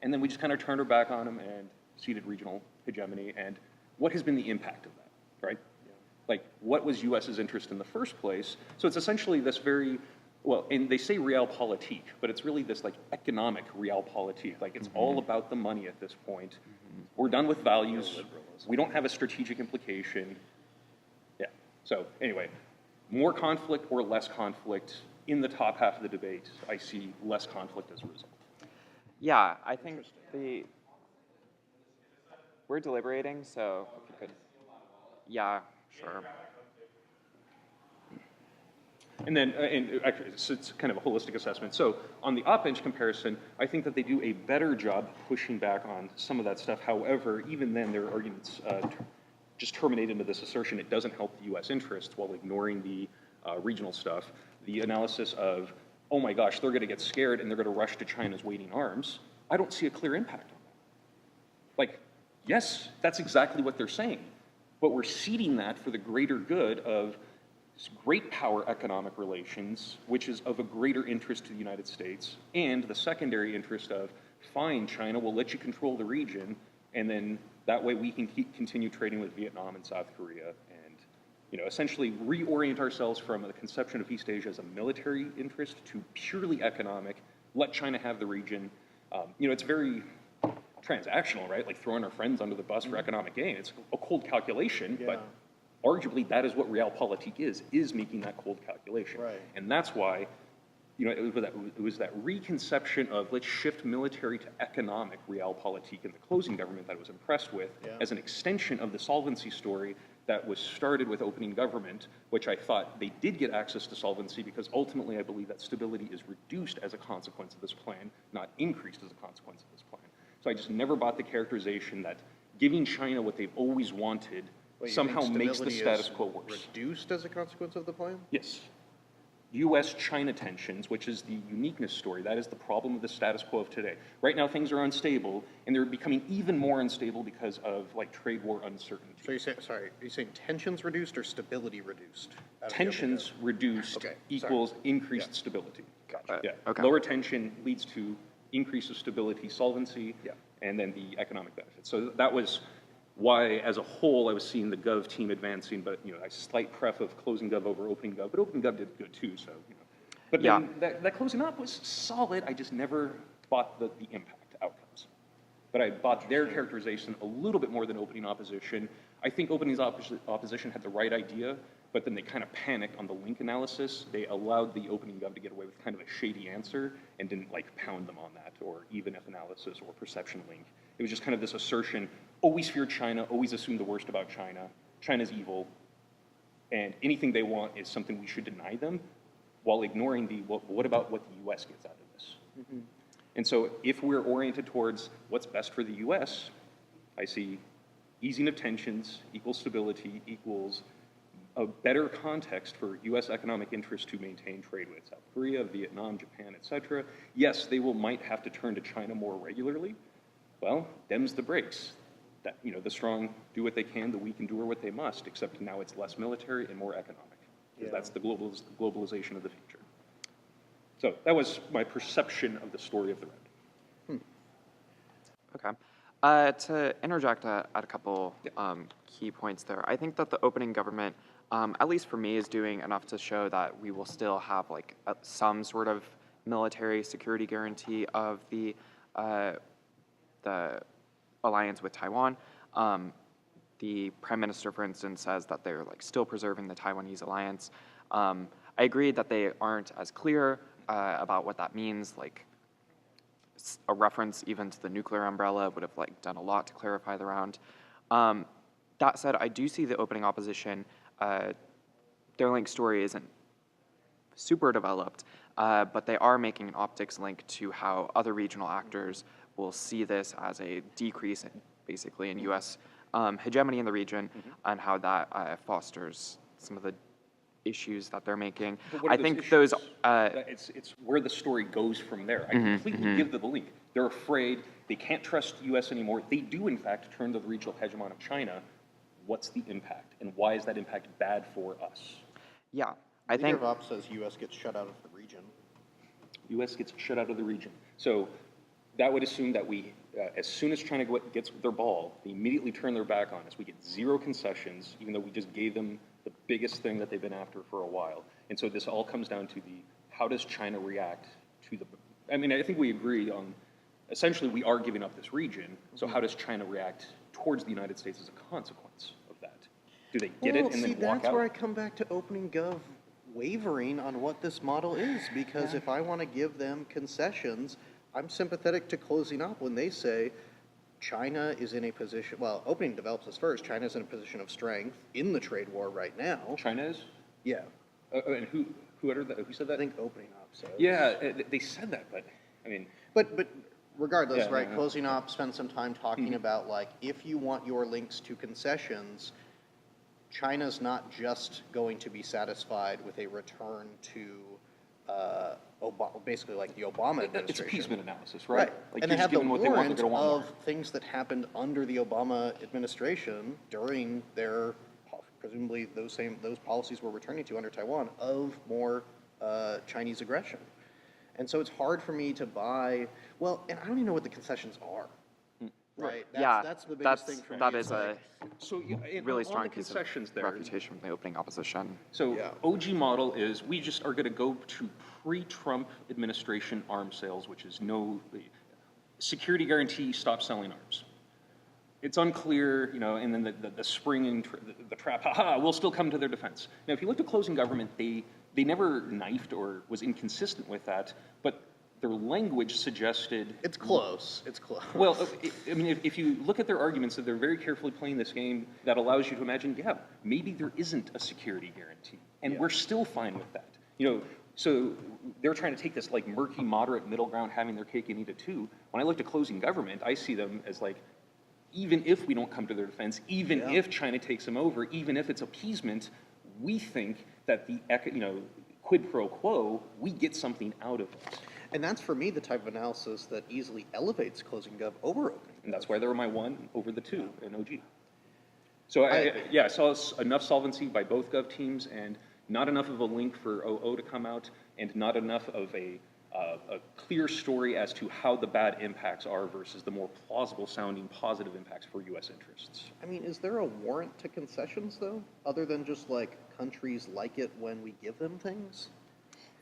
and then we just kind of turned our back on them and ceded regional hegemony. And what has been the impact of that, right? Like, what was US's interest in the first place? So it's essentially this very, well, and they say realpolitik, but it's really this like economic realpolitik. Like, it's all about the money at this point. We're done with values. We don't have a strategic implication. Yeah, so anyway, more conflict or less conflict in the top half of the debate. I see less conflict as a result. Yeah, I think we're deliberating, so if you could, yeah, sure. And then, actually, it's kind of a holistic assessment. So on the op-bench comparison, I think that they do a better job pushing back on some of that stuff. However, even then, their arguments just terminate into this assertion it doesn't help the U.S. interests while ignoring the regional stuff. The analysis of, oh my gosh, they're going to get scared and they're going to rush to China's waiting arms. I don't see a clear impact on that. Like, yes, that's exactly what they're saying, but we're ceding that for the greater good of great power economic relations, which is of a greater interest to the United States, and the secondary interest of, fine, China, we'll let you control the region, and then that way we can continue trading with Vietnam and South Korea, and essentially reorient ourselves from the conception of East Asia as a military interest to purely economic, let China have the region. It's very transactional, right? Like throwing our friends under the bus for economic gain. It's a cold calculation, but arguably that is what realpolitik is making that cold calculation. Right. And that's why, it was that reconception of let's shift military to economic realpolitik in the closing government that I was impressed with as an extension of the solvency story that was started with opening government, which I thought they did get access to solvency because ultimately I believe that stability is reduced as a consequence of this plan, not increased as a consequence of this plan. So I just never bought the characterization that giving China what they've always wanted somehow makes the status quo worse. Reduced as a consequence of the plan? Yes. U.S.-China tensions, which is the uniqueness story, that is the problem of the status quo of today. Right now things are unstable, and they're becoming even more unstable because of like trade war uncertainty. So are you saying tensions reduced or stability reduced? Tensions reduced equals increased stability. Gotcha. Yeah. Okay. Lower tension leads to increase of stability, solvency, and then the economic benefits. So that was why, as a whole, I was seeing the Gov team advancing, but a slight pref of closing Gov over opening Gov, but opening Gov did good too. So but then that closing up was solid. I just never bought the impact outcomes. But I bought their characterization a little bit more than opening opposition. I think opening opposition had the right idea, but then they kind of panicked on the link analysis. They allowed the opening Gov to get away with kind of a shady answer and didn't like pound them on that, or even if analysis or perception link. It was just kind of this assertion, always fear China, always assume the worst about China. China's evil, and anything they want is something we should deny them, while ignoring what about what the U.S. gets out of this? And so if we're oriented towards what's best for the U.S., I see easing of tensions equals stability equals a better context for U.S. economic interests to maintain trade with South Korea, Vietnam, Japan, etc. Yes, they might have to turn to China more regularly. Well, them's the brakes. That, the strong do what they can, the weak endure what they must, except now it's less military and more economic. Because that's the globalization of the future. So that was my perception of the story of the round. Okay. To interject at a couple key points there, I think that the opening government, at least for me, is doing enough to show that we will still have like some sort of military security guarantee of the alliance with Taiwan. The Prime Minister, for instance, says that they're like still preserving the Taiwanese alliance. I agree that they aren't as clear about what that means. Like a reference even to the nuclear umbrella would have like done a lot to clarify the round. That said, I do see the opening opposition. Their link story isn't super developed, but they are making an optics link to how other regional actors will see this as a decrease basically in U.S. Hegemony in the region, and how that fosters some of the issues that they're making. I think those. It's where the story goes from there. I completely give the link. They're afraid they can't trust the U.S. anymore. They do, in fact, turn to the regional hegemon of China. what's the impact, and why is that impact bad for us? Yeah, I Leader think of Op says U.S. gets shut out of the region. U.S. gets shut out of the region. So that would assume that we, as soon as China gets their ball, they immediately turn their back on us. We get zero concessions, even though we just gave them the biggest thing that they've been after for a while. And so this all comes down to how does China react to I mean, I think we agree on, essentially we are giving up this region, so how does China react towards the United States as a consequence of that? Do they get it and then walk that's out? where I come back to opening gov wavering on what this model is, because if I want to give them concessions, I'm sympathetic to closing up when they say China is in a position, well, opening develops this first, China's in a position of strength in the trade war right now. China is? Yeah, And who uttered that? Who said I that? think opening up says. Yeah, they said that, but I mean, But regardless, Yeah, right, yeah. closing up, spend some time talking about, like, if you want your links to concessions, China's not just going to be satisfied with a return to basically like the Obama it's administration. appeasement analysis, right? Like And you're they have just the giving what they want, warrant they're gonna want more. of things that happened under the Obama administration during their, presumably those policies we're returning to under Taiwan, of more Chinese aggression. And so it's hard for me to buy, well, and I don't even know what the concessions are. Right? That's the biggest thing for me. that It's is like, So really on strong the piece of concessions there. reputation from the opening opposition. So Yeah. OG model is we just are going to go to pre-Trump administration arms sales, which is no security guarantee, stop selling arms. It's unclear, and then the spring and the trap, haha, will still come to their defense. Now, if you look at closing government, they never knifed or was inconsistent with that, but their language suggested. it's close. It's close. Well, I mean, if you look at their arguments, that they're very carefully playing this game that allows you to imagine, yeah, maybe there isn't a security guarantee, and we're still fine with that. So they're trying to take this like murky, moderate middle ground, having their cake and eat it too. When I look at closing government, I see them as like, even if we don't come to their defense, even if China takes them over, even if it's appeasement, we think that the quid pro quo, we get something out of it. And that's, for me, the type of analysis that easily elevates closing gov over opening. And that's why they were my 1 over the 2 in OG. So I saw enough solvency by both gov teams and not enough of a link for OO to come out and not enough of a clear story as to how the bad impacts are versus the more plausible sounding positive impacts for U.S. interests. I mean, is there a warrant to concessions, though, other than just like countries like it when we give them things?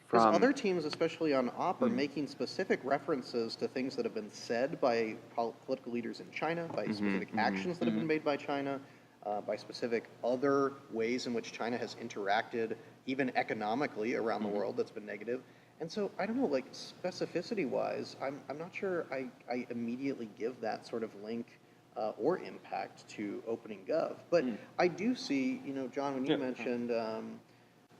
Because other teams, especially on OP, are making specific references to things that have been said by political leaders in China, by specific actions that have been made by China, by specific other ways in which China has interacted, even economically around the world, that's been negative. And so, I don't know, like, specificity-wise, I'm not sure I immediately give that sort of link or impact to opening gov. But I do see, John, when you mentioned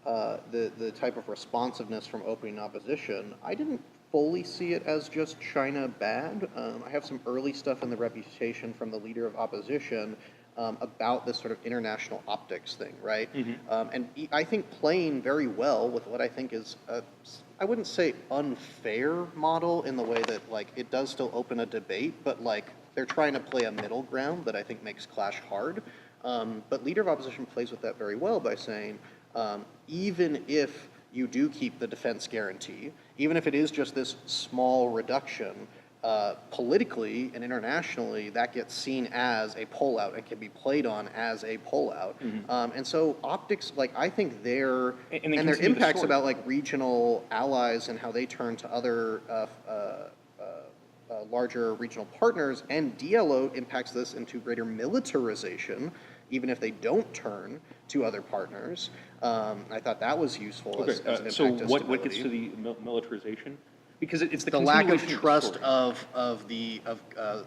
the type of responsiveness from opening opposition, I didn't fully see it as just China bad. I have some early stuff in the reputation from the leader of opposition about this sort of international optics thing, right? And I think playing very well with what I think is I wouldn't say unfair model in the way that, like, it does still open a debate, but, like, they're trying to play a middle ground that I think makes clash hard. But leader of opposition plays with that very well by saying, even if you do keep the defense guarantee, even if it is just this small reduction, politically and internationally, that gets seen as a pullout and can be played on as a pullout. And so optics, like, I think their impacts about like regional allies and how they turn to other larger regional partners, and DLO impacts this into greater militarization, even if they don't turn to other partners. I thought that was useful as an impact So to what gets stability. to the militarization? Because it's the lack of continuation trust the story. of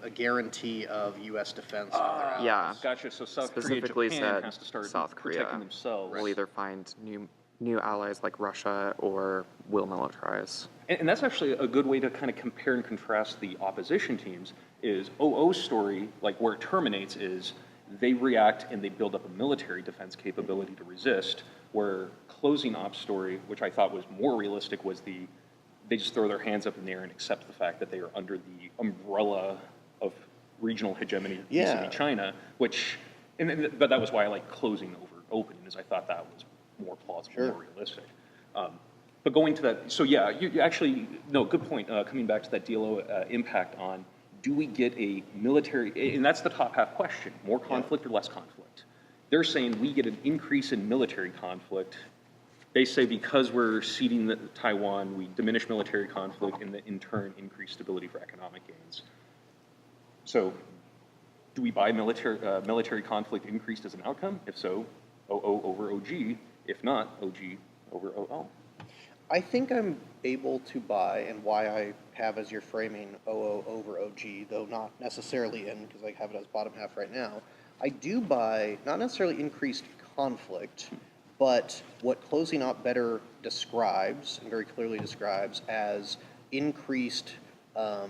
a guarantee of U.S. defense. Yeah. Gotcha. So South Specifically Korea, Japan said has to start South protecting Korea themselves. will either find new allies like Russia or will militarize. And that's actually a good way to kind of compare and contrast the opposition teams. Is OO's story, like where it terminates, is they react and they build up a military defense capability to resist, where closing ops story, which I thought was more realistic, was they just throw their hands up in the air and accept the fact that they are under the umbrella of regional hegemony vis-a-vis China, which But that was why I like closing over opening, is I thought that was more plausible, more realistic. But going to that, so yeah, you actually, no, good point. Coming back to that DLO impact on, do we get a military, and that's the top half question, more conflict or less conflict? They're saying we get an increase in military conflict. They say because we're ceding Taiwan, we diminish military conflict and in turn increase stability for economic gains. So do we buy military conflict increased as an outcome? If so, OO over OG. If not, OG over OO. I think I'm able to buy, and why I have as you're framing OO over OG, though not necessarily in, because I have it as bottom half right now, I do buy not necessarily increased conflict, but what closing up better describes, and very clearly describes, as increased, I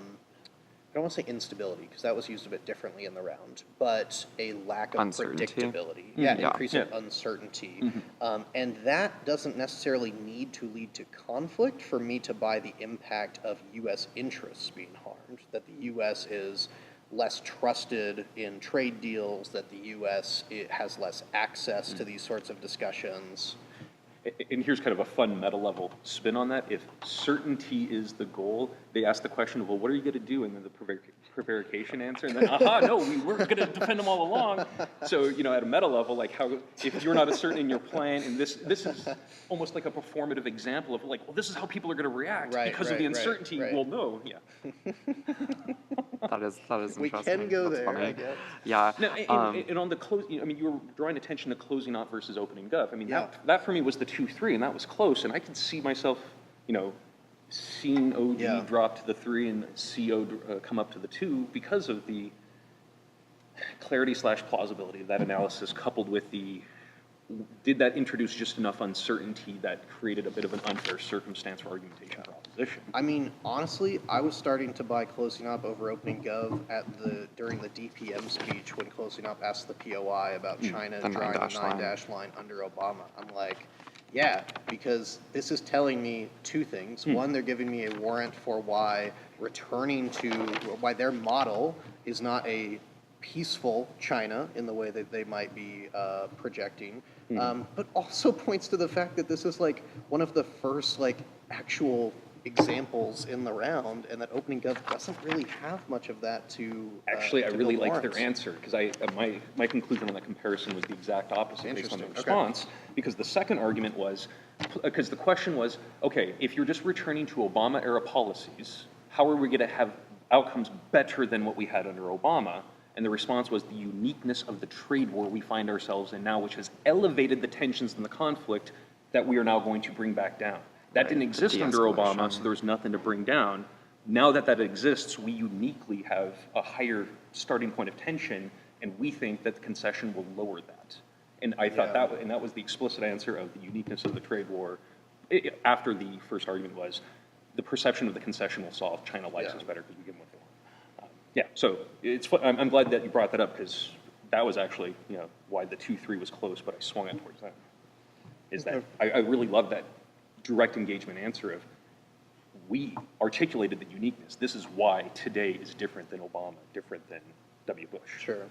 don't want to say instability, because that was used a bit differently in the round, but a lack of predictability. Yeah, increase of uncertainty. And that doesn't necessarily need to lead to conflict for me to buy the impact of U.S. interests being harmed, that the U.S. is less trusted in trade deals, that the U.S. has less access to these sorts of discussions. And here's kind of a fun meta level spin on that. If certainty is the goal, they ask the question of, well, what are you going to do? And then the prevarication answer, and then, aha, no, we were going to defend them all along. So, you know, at a meta level, like how, if you're not as certain in your plan, and this is almost like a performative example of like, well, this is how people are going to react because of the uncertainty. Well, no, That is We interesting. can go That's there, funny. I guess. Yeah. No, and on the close, I mean, you were drawing attention to closing out versus opening gov. I mean, that for me was the 2-3, and that was close, and I could see myself, you know, seeing OD drop to the 3 and CO come up to the 2 because of the clarity / plausibility of that analysis, coupled with the, did that introduce just enough uncertainty that created a bit of an unfair circumstance for argumentation proposition? I mean, honestly, I was starting to buy closing up over opening gov during the DPM speech when closing up asked the POI about China drawing the 9-dash line under Obama. I'm like, yeah, because this is telling me two things. One, they're giving me a warrant for why why their model is not a peaceful China in the way that they might be projecting, but also points to the fact that this is like one of the first like actual examples in the round, and that opening gov doesn't really have much of that to Actually, I really like their warrants. answer, because my conclusion on that comparison was the exact opposite based on the response, because the second argument was, because the question was, okay, if you're just returning to Obama-era policies, how are we going to have outcomes better than what we had under Obama? And the response was the uniqueness of the trade war we find ourselves in now, which has elevated the tensions and the conflict that we are now going to bring back down. That didn't exist under Obama, so there was nothing to bring down. Now that that exists, we uniquely have a higher starting point of tension, and we think that the concession will lower that. And I thought that was the explicit answer of the uniqueness of the trade war. After the first argument was, the perception of the concession will solve China likes us better because we give them what they want. So I'm glad that you brought that up, because that was actually, you know, why the 2-3 was close, but I swung it towards that. Is that I really love that direct engagement answer of, we articulated the uniqueness. This is why today is different than Obama, different than W. Bush. Sure.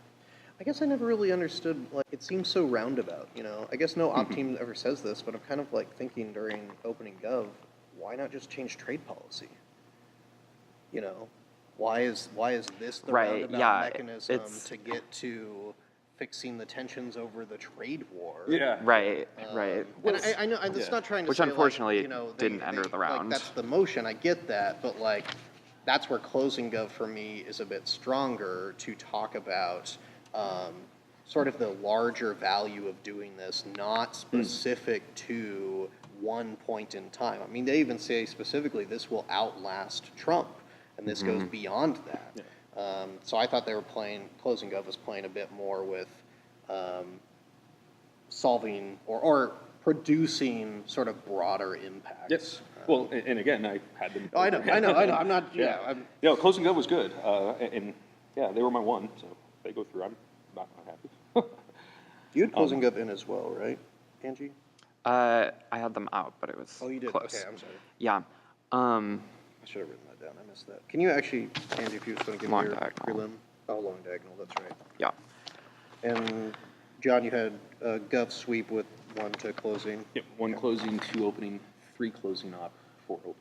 I guess I never really understood, like, it seems so roundabout, you know? I guess no op team ever says this, but I'm kind of like thinking during opening gov, why not just change trade policy? You know, why is this the roundabout mechanism to get to fixing the tensions over the trade war? Right. And I know it's not trying to Which say, unfortunately like, you know, didn't enter the round. Like, that's the motion. I get that, but like that's where closing gov for me is a bit stronger to talk about sort of the larger value of doing this, not specific to one point in time. I mean, they even say specifically this will outlast Trump, and this goes beyond that. So I thought they were closing gov was playing a bit more with solving or producing sort of broader impacts. Yes. Well, and again, I had them. I know. I'm not. Closing gov was good, and they were my one. So if they go through, I'm not happy. You had closing gov in as well, right, Angie? I had them out, but it was you did. close. Okay, I'm sorry. Yeah. I should have written that down. I missed that. Can you actually, Angie, if you just want to give me your diagonal. prelim? Oh, long diagonal. That's right. Yeah. And John, you had a gov sweep with 1 to closing. Yep, 1 closing, 2 opening, 3 closing op, 4 opening.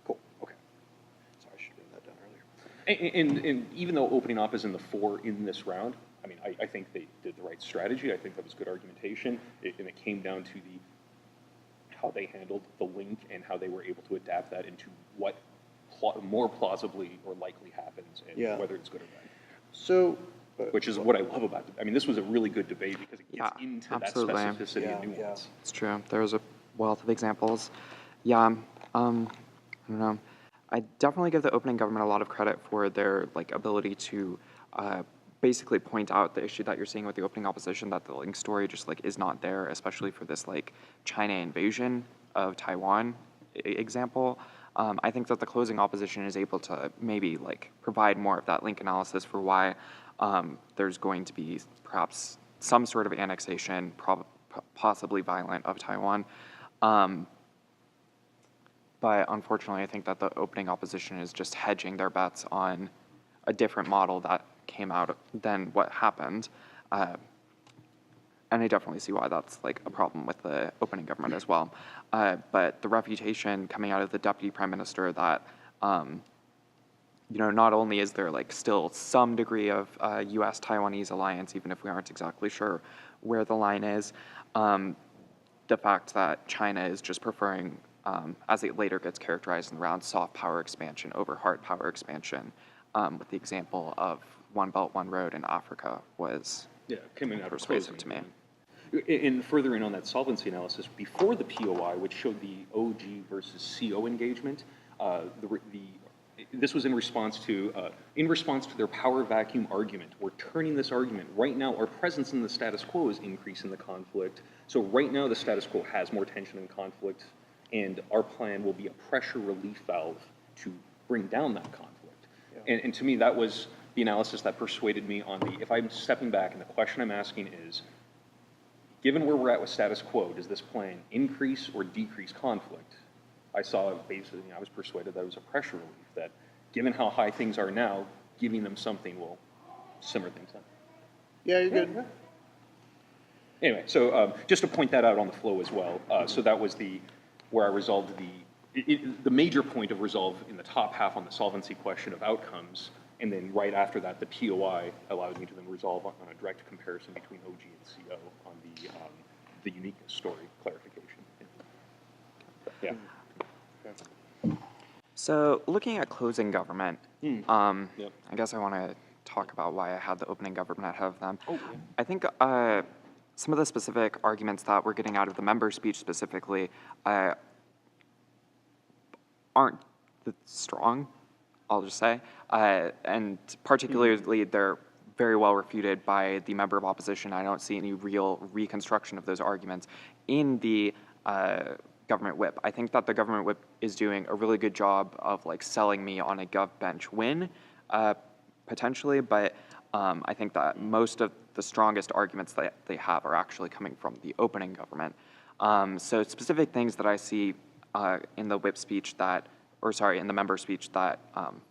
Cool. Okay. Sorry, I should have written that down earlier. And even though opening op is in the 4 in this round, I mean, I think they did the right strategy. I think that was good argumentation. And it came down to how they handled the link and how they were able to adapt that into what more plausibly or likely happens and whether it's good or bad. So, which is what I love about it. I mean, this was a really good debate because it gets into absolutely. that specificity and nuance. It's true. There's a wealth of examples. Yeah, I don't know. I definitely give the opening government a lot of credit for their ability to basically point out the issue that you're seeing with the opening opposition, that the link story just is not there, especially for this China invasion of Taiwan example. I think that the closing opposition is able to maybe provide more of that link analysis for why there's going to be perhaps some sort of annexation, possibly violent, of Taiwan. But unfortunately, I think that the opening opposition is just hedging their bets on a different model that came out than what happened. And I definitely see why that's a problem with the opening government as well. But the reputation coming out of the deputy prime minister that, not only is there still some degree of U.S.-Taiwanese alliance, even if we aren't exactly sure where the line is, the fact that China is just preferring, as it later gets characterized in the round, soft power expansion over hard power expansion, with the example of One Belt, One Road in Africa was persuasive to me. And further in on that solvency analysis, before the POI, which showed the OG versus CO engagement, this was in response to their power vacuum argument. We're turning this argument. Right now, our presence in the status quo is increasing the conflict. So right now, the status quo has more tension and conflict, and our plan will be a pressure relief valve to bring down that conflict. Yeah. And to me, that was the analysis that persuaded me on if I'm stepping back and the question I'm asking is, given where we're at with status quo, does this plan increase or decrease conflict? I saw basically, I was persuaded that it was a pressure relief, that given how high things are now, giving them something will simmer things down. Yeah, you're good. Yeah. Anyway, so just to point that out on the flow as well, so that was where I resolved the major point of resolve in the top half on the solvency question of outcomes, and then right after that, the POI allowed me to then resolve on a direct comparison between OG and CO on the uniqueness story clarification. Yeah. So looking at closing government, I guess I want to talk about why I had the opening government ahead of them. Oh, yeah. I think some of the specific arguments that we're getting out of the member speech specifically aren't strong, I'll just say. And particularly, they're very well refuted by the member of opposition. I don't see any real reconstruction of those arguments in the government whip. I think that the government whip is doing a really good job of selling me on a gov bench win, potentially, but I think that most of the strongest arguments that they have are actually coming from the opening government. So specific things that I see in the whip speech in the member speech that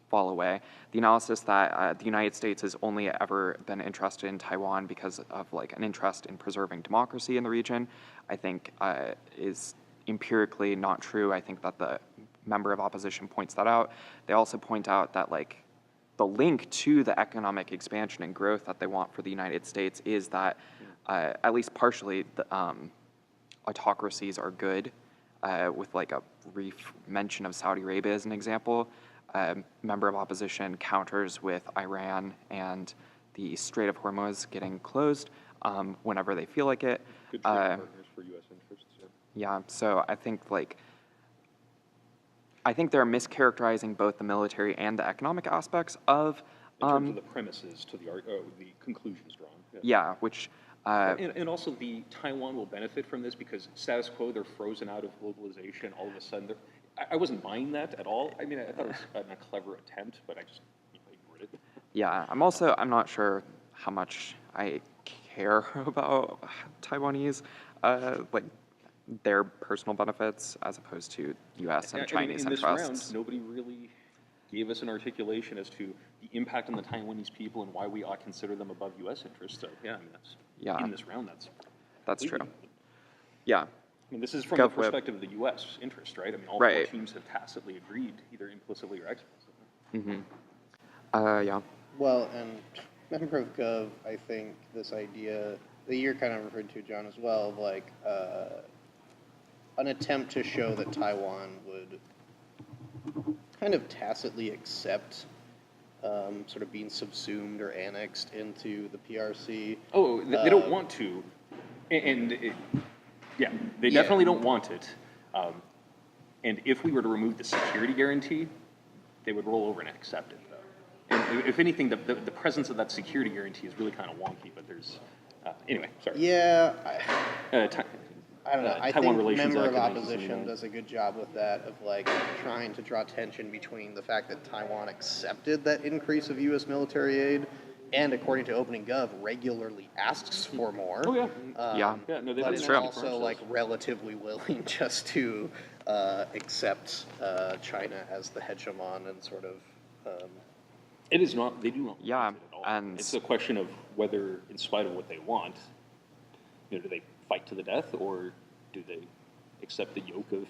fall away. The analysis that the United States has only ever been interested in Taiwan because of an interest in preserving democracy in the region, I think is empirically not true. I think that the member of opposition points that out. They also point out that the link to the economic expansion and growth that they want for the United States is that at least partially the autocracies are good, with a brief mention of Saudi Arabia as an example. Member of opposition counters with Iran and the Strait of Hormuz getting closed whenever they feel like it. Good trading partners for U.S. interests. Yeah, so I think they're mischaracterizing both the military and the economic aspects of in terms of the premises to the conclusions drawn. Yeah, which. And also Taiwan will benefit from this because status quo, they're frozen out of globalization. All of a sudden, I wasn't buying that at all. I mean, I thought it was a clever attempt, but I just ignored it. Yeah, I'm not sure how much I care about Taiwanese, their personal benefits as opposed to U.S. and Chinese in interests. This round, nobody really gave us an articulation as to the impact on the Taiwanese people and why we ought to consider them above U.S. interests. So yeah, I mean, that's in this round. That's true. completely- Yeah. I mean, this is from Gov the Whip. perspective of the U.S. interest, right? I mean, all Right. 4 teams have tacitly agreed, either implicitly or explicitly. Yeah. Well, and member of Gov, I think this idea that you're kind of referred to, John, as well, of like an attempt to show that Taiwan would kind of tacitly accept sort of being subsumed or annexed into the PRC. Oh, they don't want to, yeah, they definitely don't want it. And if we were to remove the security guarantee, they would roll over and accept it, though. And if anything, the presence of that security guarantee is really kind of wonky. But there's anyway. Sorry. Yeah. I don't know. I Taiwan think Relations member of Act of opposition 1979. does a good job with that, of like trying to draw tension between the fact that Taiwan accepted that increase of U.S. military aid, and according to Opening Gov, regularly asks for more. Oh yeah. Yeah. Yeah. No, But that's is true. also like relatively willing just to accept China as the hegemon and sort of. It is not. They do not. Yeah, want it at all. and- It's a question of whether, in spite of what they want, do they fight to the death, or do they accept the yoke of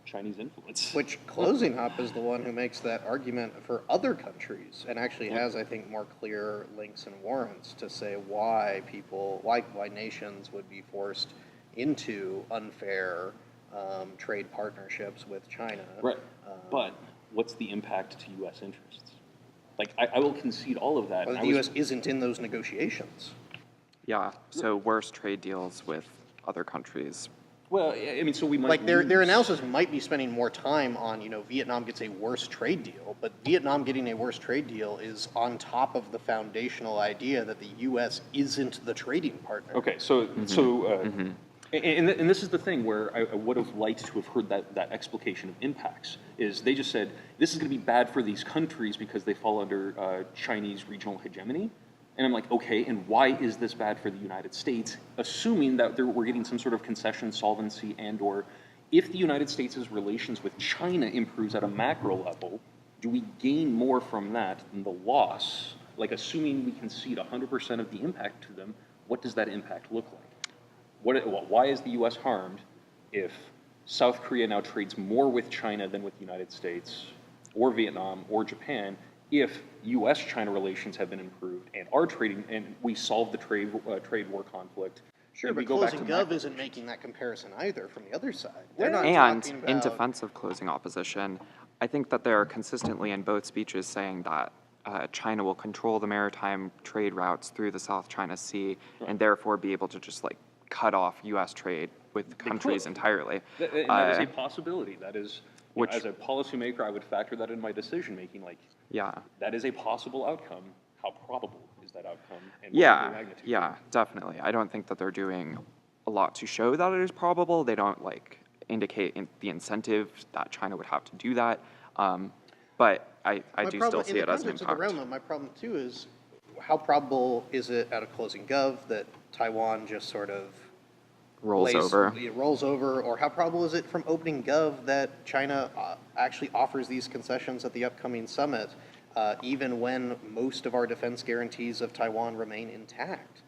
Chinese influence? Which Closing Hop is the one who makes that argument for other countries, and actually has, I think, more clear links and warrants to say why why nations would be forced into unfair trade partnerships with China. Right. But what's the impact to U.S. interests? Like, I will concede all of that. Well, and the I U.S. isn't in those negotiations. Yeah. So worse trade deals with other countries. Well, I mean, so we might Like their lose- analysis might be spending more time on, Vietnam gets a worse trade deal, but Vietnam getting a worse trade deal is on top of the foundational idea that the U.S. isn't the trading partner. Okay, so and this is the thing where I would have liked to have heard that explication of impacts. Is they just said this is going to be bad for these countries because they fall under Chinese regional hegemony. And I'm like, okay, and why is this bad for the United States? Assuming that we're getting some sort of concession, solvency, and/or if the United States' relations with China improves at a macro level, do we gain more from that than the loss? Like, assuming we concede 100% of the impact to them, what does that impact look like? Why is the U.S. harmed if South Korea now trades more with China than with the United States, or Vietnam, or Japan, if U.S.-China relations have been improved and our trading, and we solve the trade war conflict? Sure, and we but go back Closing to Gov macro isn't relations? making that comparison either from the other side. They're not And talking in about- defense of closing opposition, I think that they're consistently in both speeches saying that China will control the maritime trade routes through the South China Sea and therefore be able to just like cut off U.S. trade with countries could. entirely. And that is a possibility. That is, Which- as a policymaker, I would factor that in my decision making. Like, Yeah. that is a possible outcome. How probable is that outcome? And what is the Yeah, magnitude? yeah, definitely. I don't think that they're doing a lot to show that it is probable. They don't like indicate the incentive that China would have to do that. But I do still see it as an In the context of the impact. realm, though, my problem too is how probable is it out of Closing Gov that Taiwan just sort of Rolls over. It rolls over, or how probable is it from Opening Gov that China actually offers these concessions at the upcoming summit, even when most of our defense guarantees of Taiwan remain intact?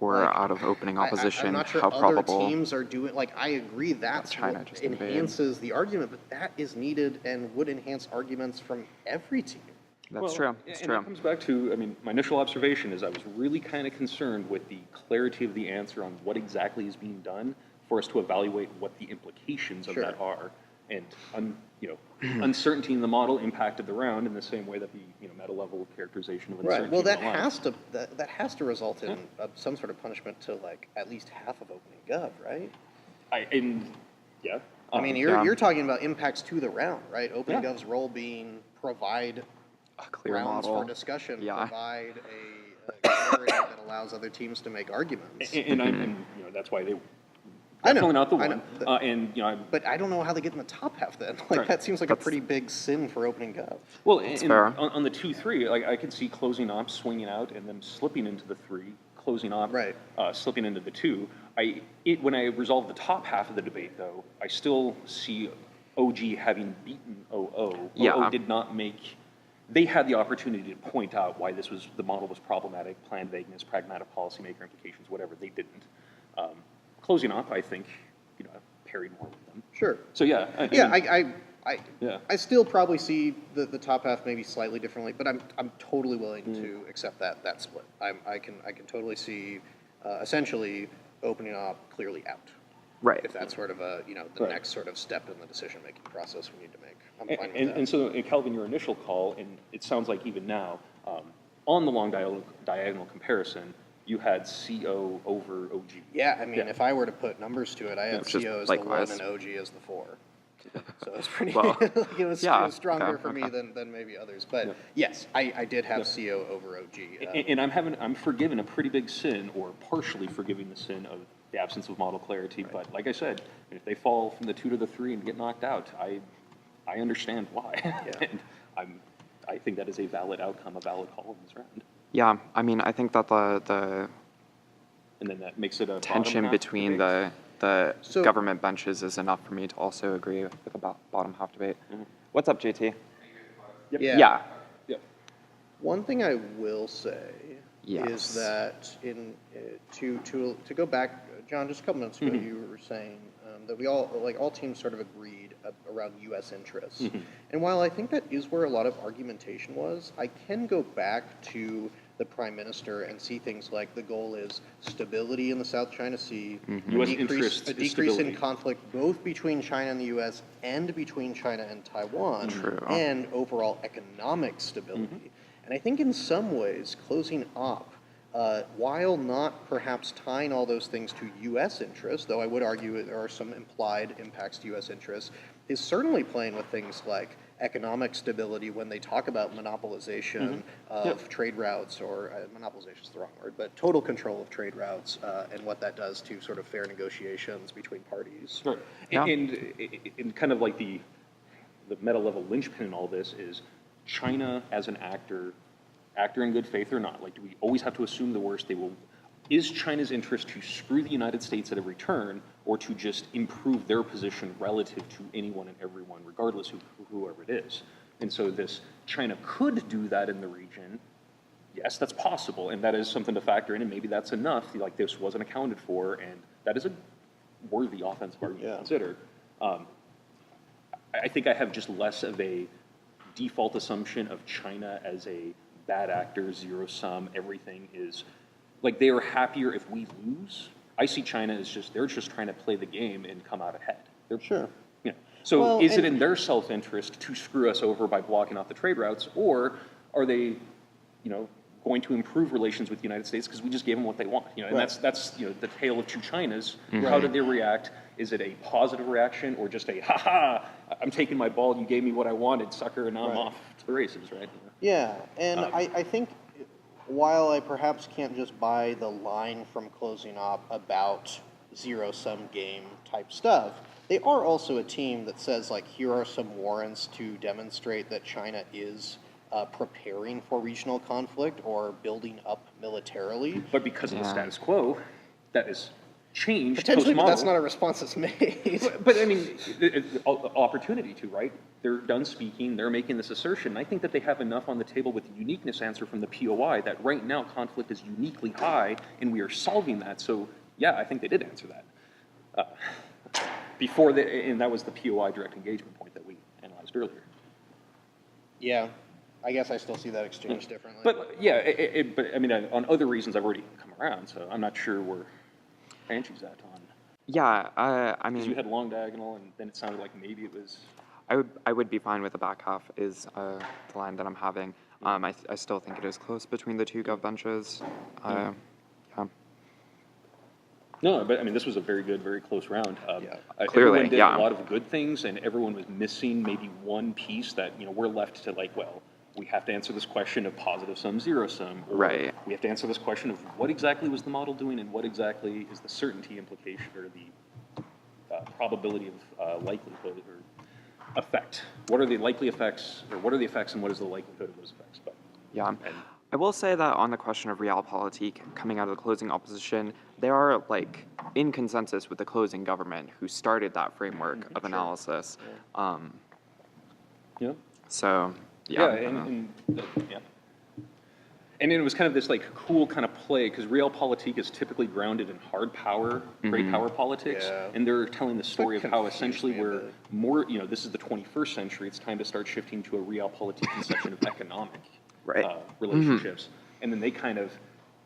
Or Like, out of opening opposition, I'm not sure how other probable. teams are doing, like, I agree that's China what just invade. enhances the argument, but that is needed and would enhance arguments from every team. That's true. That's and true. it comes back to, I mean, my initial observation is I was really kind of concerned with the clarity of the answer on what exactly is being done for us to evaluate what the implications of Sure. that are. And, uncertainty in the model impacted the round in the same way that the, meta level characterization of uncertainty. Right, well, that in the line. has to, that has to result in some sort of punishment to, like, at least half of Opening Gov, right? Yeah. I mean, yeah. you're talking about impacts to the round, right? Opening Yeah. Gov's role being provide A clear rounds model. for discussion, Yeah. provide a clarity that allows other teams to make arguments. And that's why they I know, definitely not the I one. know. But I don't know how they get in the top half then. Like, Right. that seems like a pretty big sin for Opening Gov. Well, fair. on the 2-3, like I could see closing ops swinging out and them slipping into the 3, closing op, Right. slipping into the 2. When I resolve the top half of the debate, though, I still see OG having beaten OO. Yeah. OO did not make they had the opportunity to point out why the model was problematic, plan vagueness, pragmatic policymaker implications, whatever. They didn't. Closing off, I think, parried more with them. Sure. So yeah. I still probably see the top half maybe slightly differently, but I'm totally willing to accept that split. I can totally see essentially opening up clearly out. Right. If that's sort of the next sort of step in the decision making process we need to make. I'm fine with that. And so, Calvin, your initial call, and it sounds like even now, on the long diagonal comparison, you had CO over OG. Yeah, I mean, if I were to put numbers to it, I had CO as likewise. the 1 and OG as the 4. So it's pretty, Well, it was stronger for me than maybe others. But yes, I did have CO over OG. And I'm forgiving a pretty big sin, or partially forgiving the sin of the absence of model clarity. Right. But like I said, if they fall from the 2 to the 3 and get knocked out, I understand why. Yeah. And I think that is a valid outcome, a valid call in this round. Yeah, I mean, I think that the and then that makes it a tension between the government benches is enough for me to also agree with the bottom half debate. Mm-hmm. What's up, JT? Yep. Yeah. One thing I will say is that to go back, John, just a couple minutes ago, you were saying that we all teams sort of agreed around U.S. interests. And while I think that is where a lot of argumentation was, I can go back to the Prime Minister and see things like the goal is stability in the South China Sea, a decrease in conflict both between China and the U.S. and between China and Taiwan, and overall economic stability. And I think in some ways, closing up, while not perhaps tying all those things to U.S. interests, though I would argue there are some implied impacts to U.S. interests, is certainly playing with things like economic stability when they talk about monopolization of trade routes, or monopolization is the wrong word, but total control of trade routes and what that does to sort of fair negotiations between parties. Right. And kind of like the meta-level linchpin in all this is China as an actor in good faith or not, like, do we always have to assume the worst? Is China's interest to screw the United States at every turn, or to just improve their position relative to anyone and everyone, regardless of whoever it is? And so China could do that in the region. Yes, that's possible, and that is something to factor in, and maybe that's enough. Like, this wasn't accounted for, and that is a worthy offensive argument to consider. I think I have just less of a default assumption of China as a bad actor, zero-sum, everything is, like, they are happier if we lose. I see China as they're just trying to play the game and come out ahead. So is it in their self-interest to screw us over by blocking off the trade routes, or are they, going to improve relations with the United States because we just gave them what they want? And that's the tale of two Chinas. How did they react? Is it a positive reaction, or just a ha-ha, I'm taking my ball, you gave me what I wanted, sucker, and now I'm off to the races, right? Yeah, and I think while I perhaps can't just buy the line from closing up about zero-sum game type stuff, they are also a team that says, like, here are some warrants to demonstrate that China is preparing for regional conflict or building up militarily. But because of the status quo, that is changed. Potentially, but that's not a response that's made. But I mean, opportunity to, right? They're done speaking, they're making this assertion. I think that they have enough on the table with the uniqueness answer from the POI that right now conflict is uniquely high and we are solving that. So yeah, I think they did answer that. And that was the POI direct engagement point that we analyzed earlier. Yeah, I guess I still see that exchange differently. But yeah, but I mean, on other reasons I've already come around, so I'm not sure where Angie's at on. Yeah, I mean, because you had long diagonal, and then it sounded like maybe it was. I would be fine with the back half is the line that I'm having. I still think it is close between the two gov benches. Yeah. No, but I mean, this was a very good, very close round. Clearly, everyone did a lot of good things, and everyone was missing maybe one piece that we're left to, like, well, we have to answer this question of positive sum, zero sum. Or we have to answer this question of what exactly was the model doing, and what exactly is the certainty implication or the probability of likelihood or effect. What are the likely effects, or what are the effects, and what is the likelihood of those effects? But I will say that on the question of realpolitik coming out of the closing opposition, they are, like, in consensus with the closing government who started that framework of analysis. So Yeah. Yeah. And it was kind of this like cool kind of play because realpolitik is typically grounded in hard power, great power politics, Yeah. and they're telling the story of how confused essentially me a we're bit. more, this is the 21st century. It's time to start shifting to a realpolitik conception of economic Right. relationships, and then they kind of,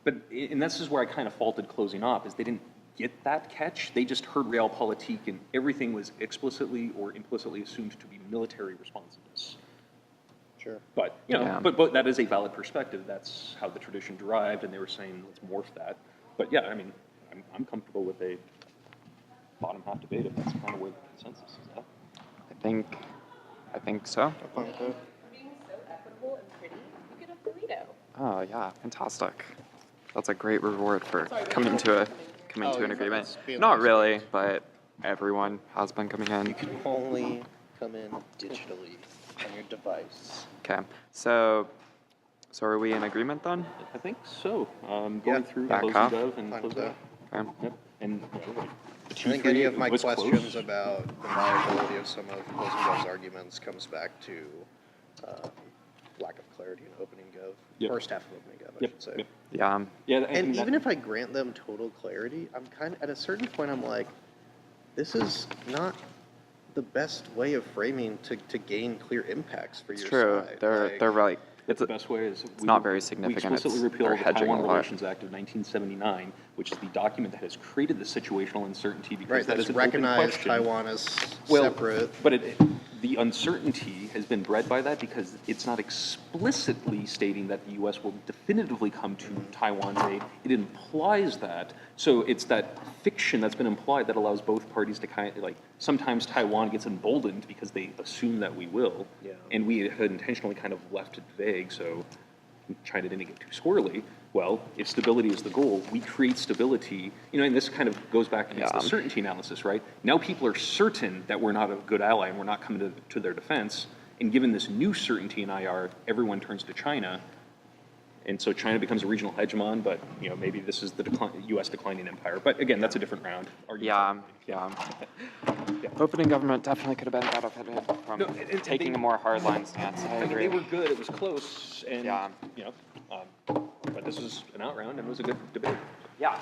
and this is where I kind of faulted closing off is they didn't get that catch. They just heard realpolitik and everything was explicitly or implicitly assumed to be military responsiveness. Sure. But, Yeah. but that is a valid perspective. That's how the tradition derived, and they were saying, let's morph that. But yeah, I mean, I'm comfortable with a bottom half debate if that's kind of where the consensus is at. I think so. Fine with that. Being so equitable and pretty, you get a burrito. Oh, yeah, fantastic. That's a great reward for coming to an agreement. it's being Not nice. really, but everyone has been coming in. You can only come in digitally on your device. Okay, so are we in agreement then? I think so. Going Yeah. through Back closing up. gov and Fine close with out. Okay. Yep. And the I two, think three, any of my it was questions close. about the viability of some of closing gov's arguments comes back to lack of clarity in opening gov. Yep. First half of opening gov, I Yep. should say. Yep. Yeah, Yeah, And even if I grant them total clarity, I'm kind of, at a certain point, I'm like, this is not the best way of framing to gain clear impacts for it's your true. side. They're like, that's the best way is it's not very significant. We explicitly It's- repealed they're the hedging Taiwan a lot. Relations Act of 1979, which is the document that has created the situational uncertainty because Right, that that is has an open recognized question. Taiwan as Well, separate. But the uncertainty has been bred by that because it's not explicitly stating that the U.S. will definitively come to Taiwan's aid. It implies that. So it's that fiction that's been implied that allows both parties to kind of, like, sometimes Taiwan gets emboldened because they assume that we will. Yeah. And we had intentionally kind of left it vague, so China didn't get too squirrely. Well, if stability is the goal, we create stability. And this kind of goes back against the Yeah. certainty analysis, right? Now people are certain that we're not a good ally and we're not coming to their defense. And given this new certainty in IR, everyone turns to China. And so China becomes a regional hegemon, but maybe this is the U.S. declining empire. But again, that's a different round. yeah. Yeah. Opening government definitely could have been benefited from No, and taking they- a more hardline stance. I I mean, agree. they were good. It was close, and Yeah. but this was an out round and it was a good debate. Yeah.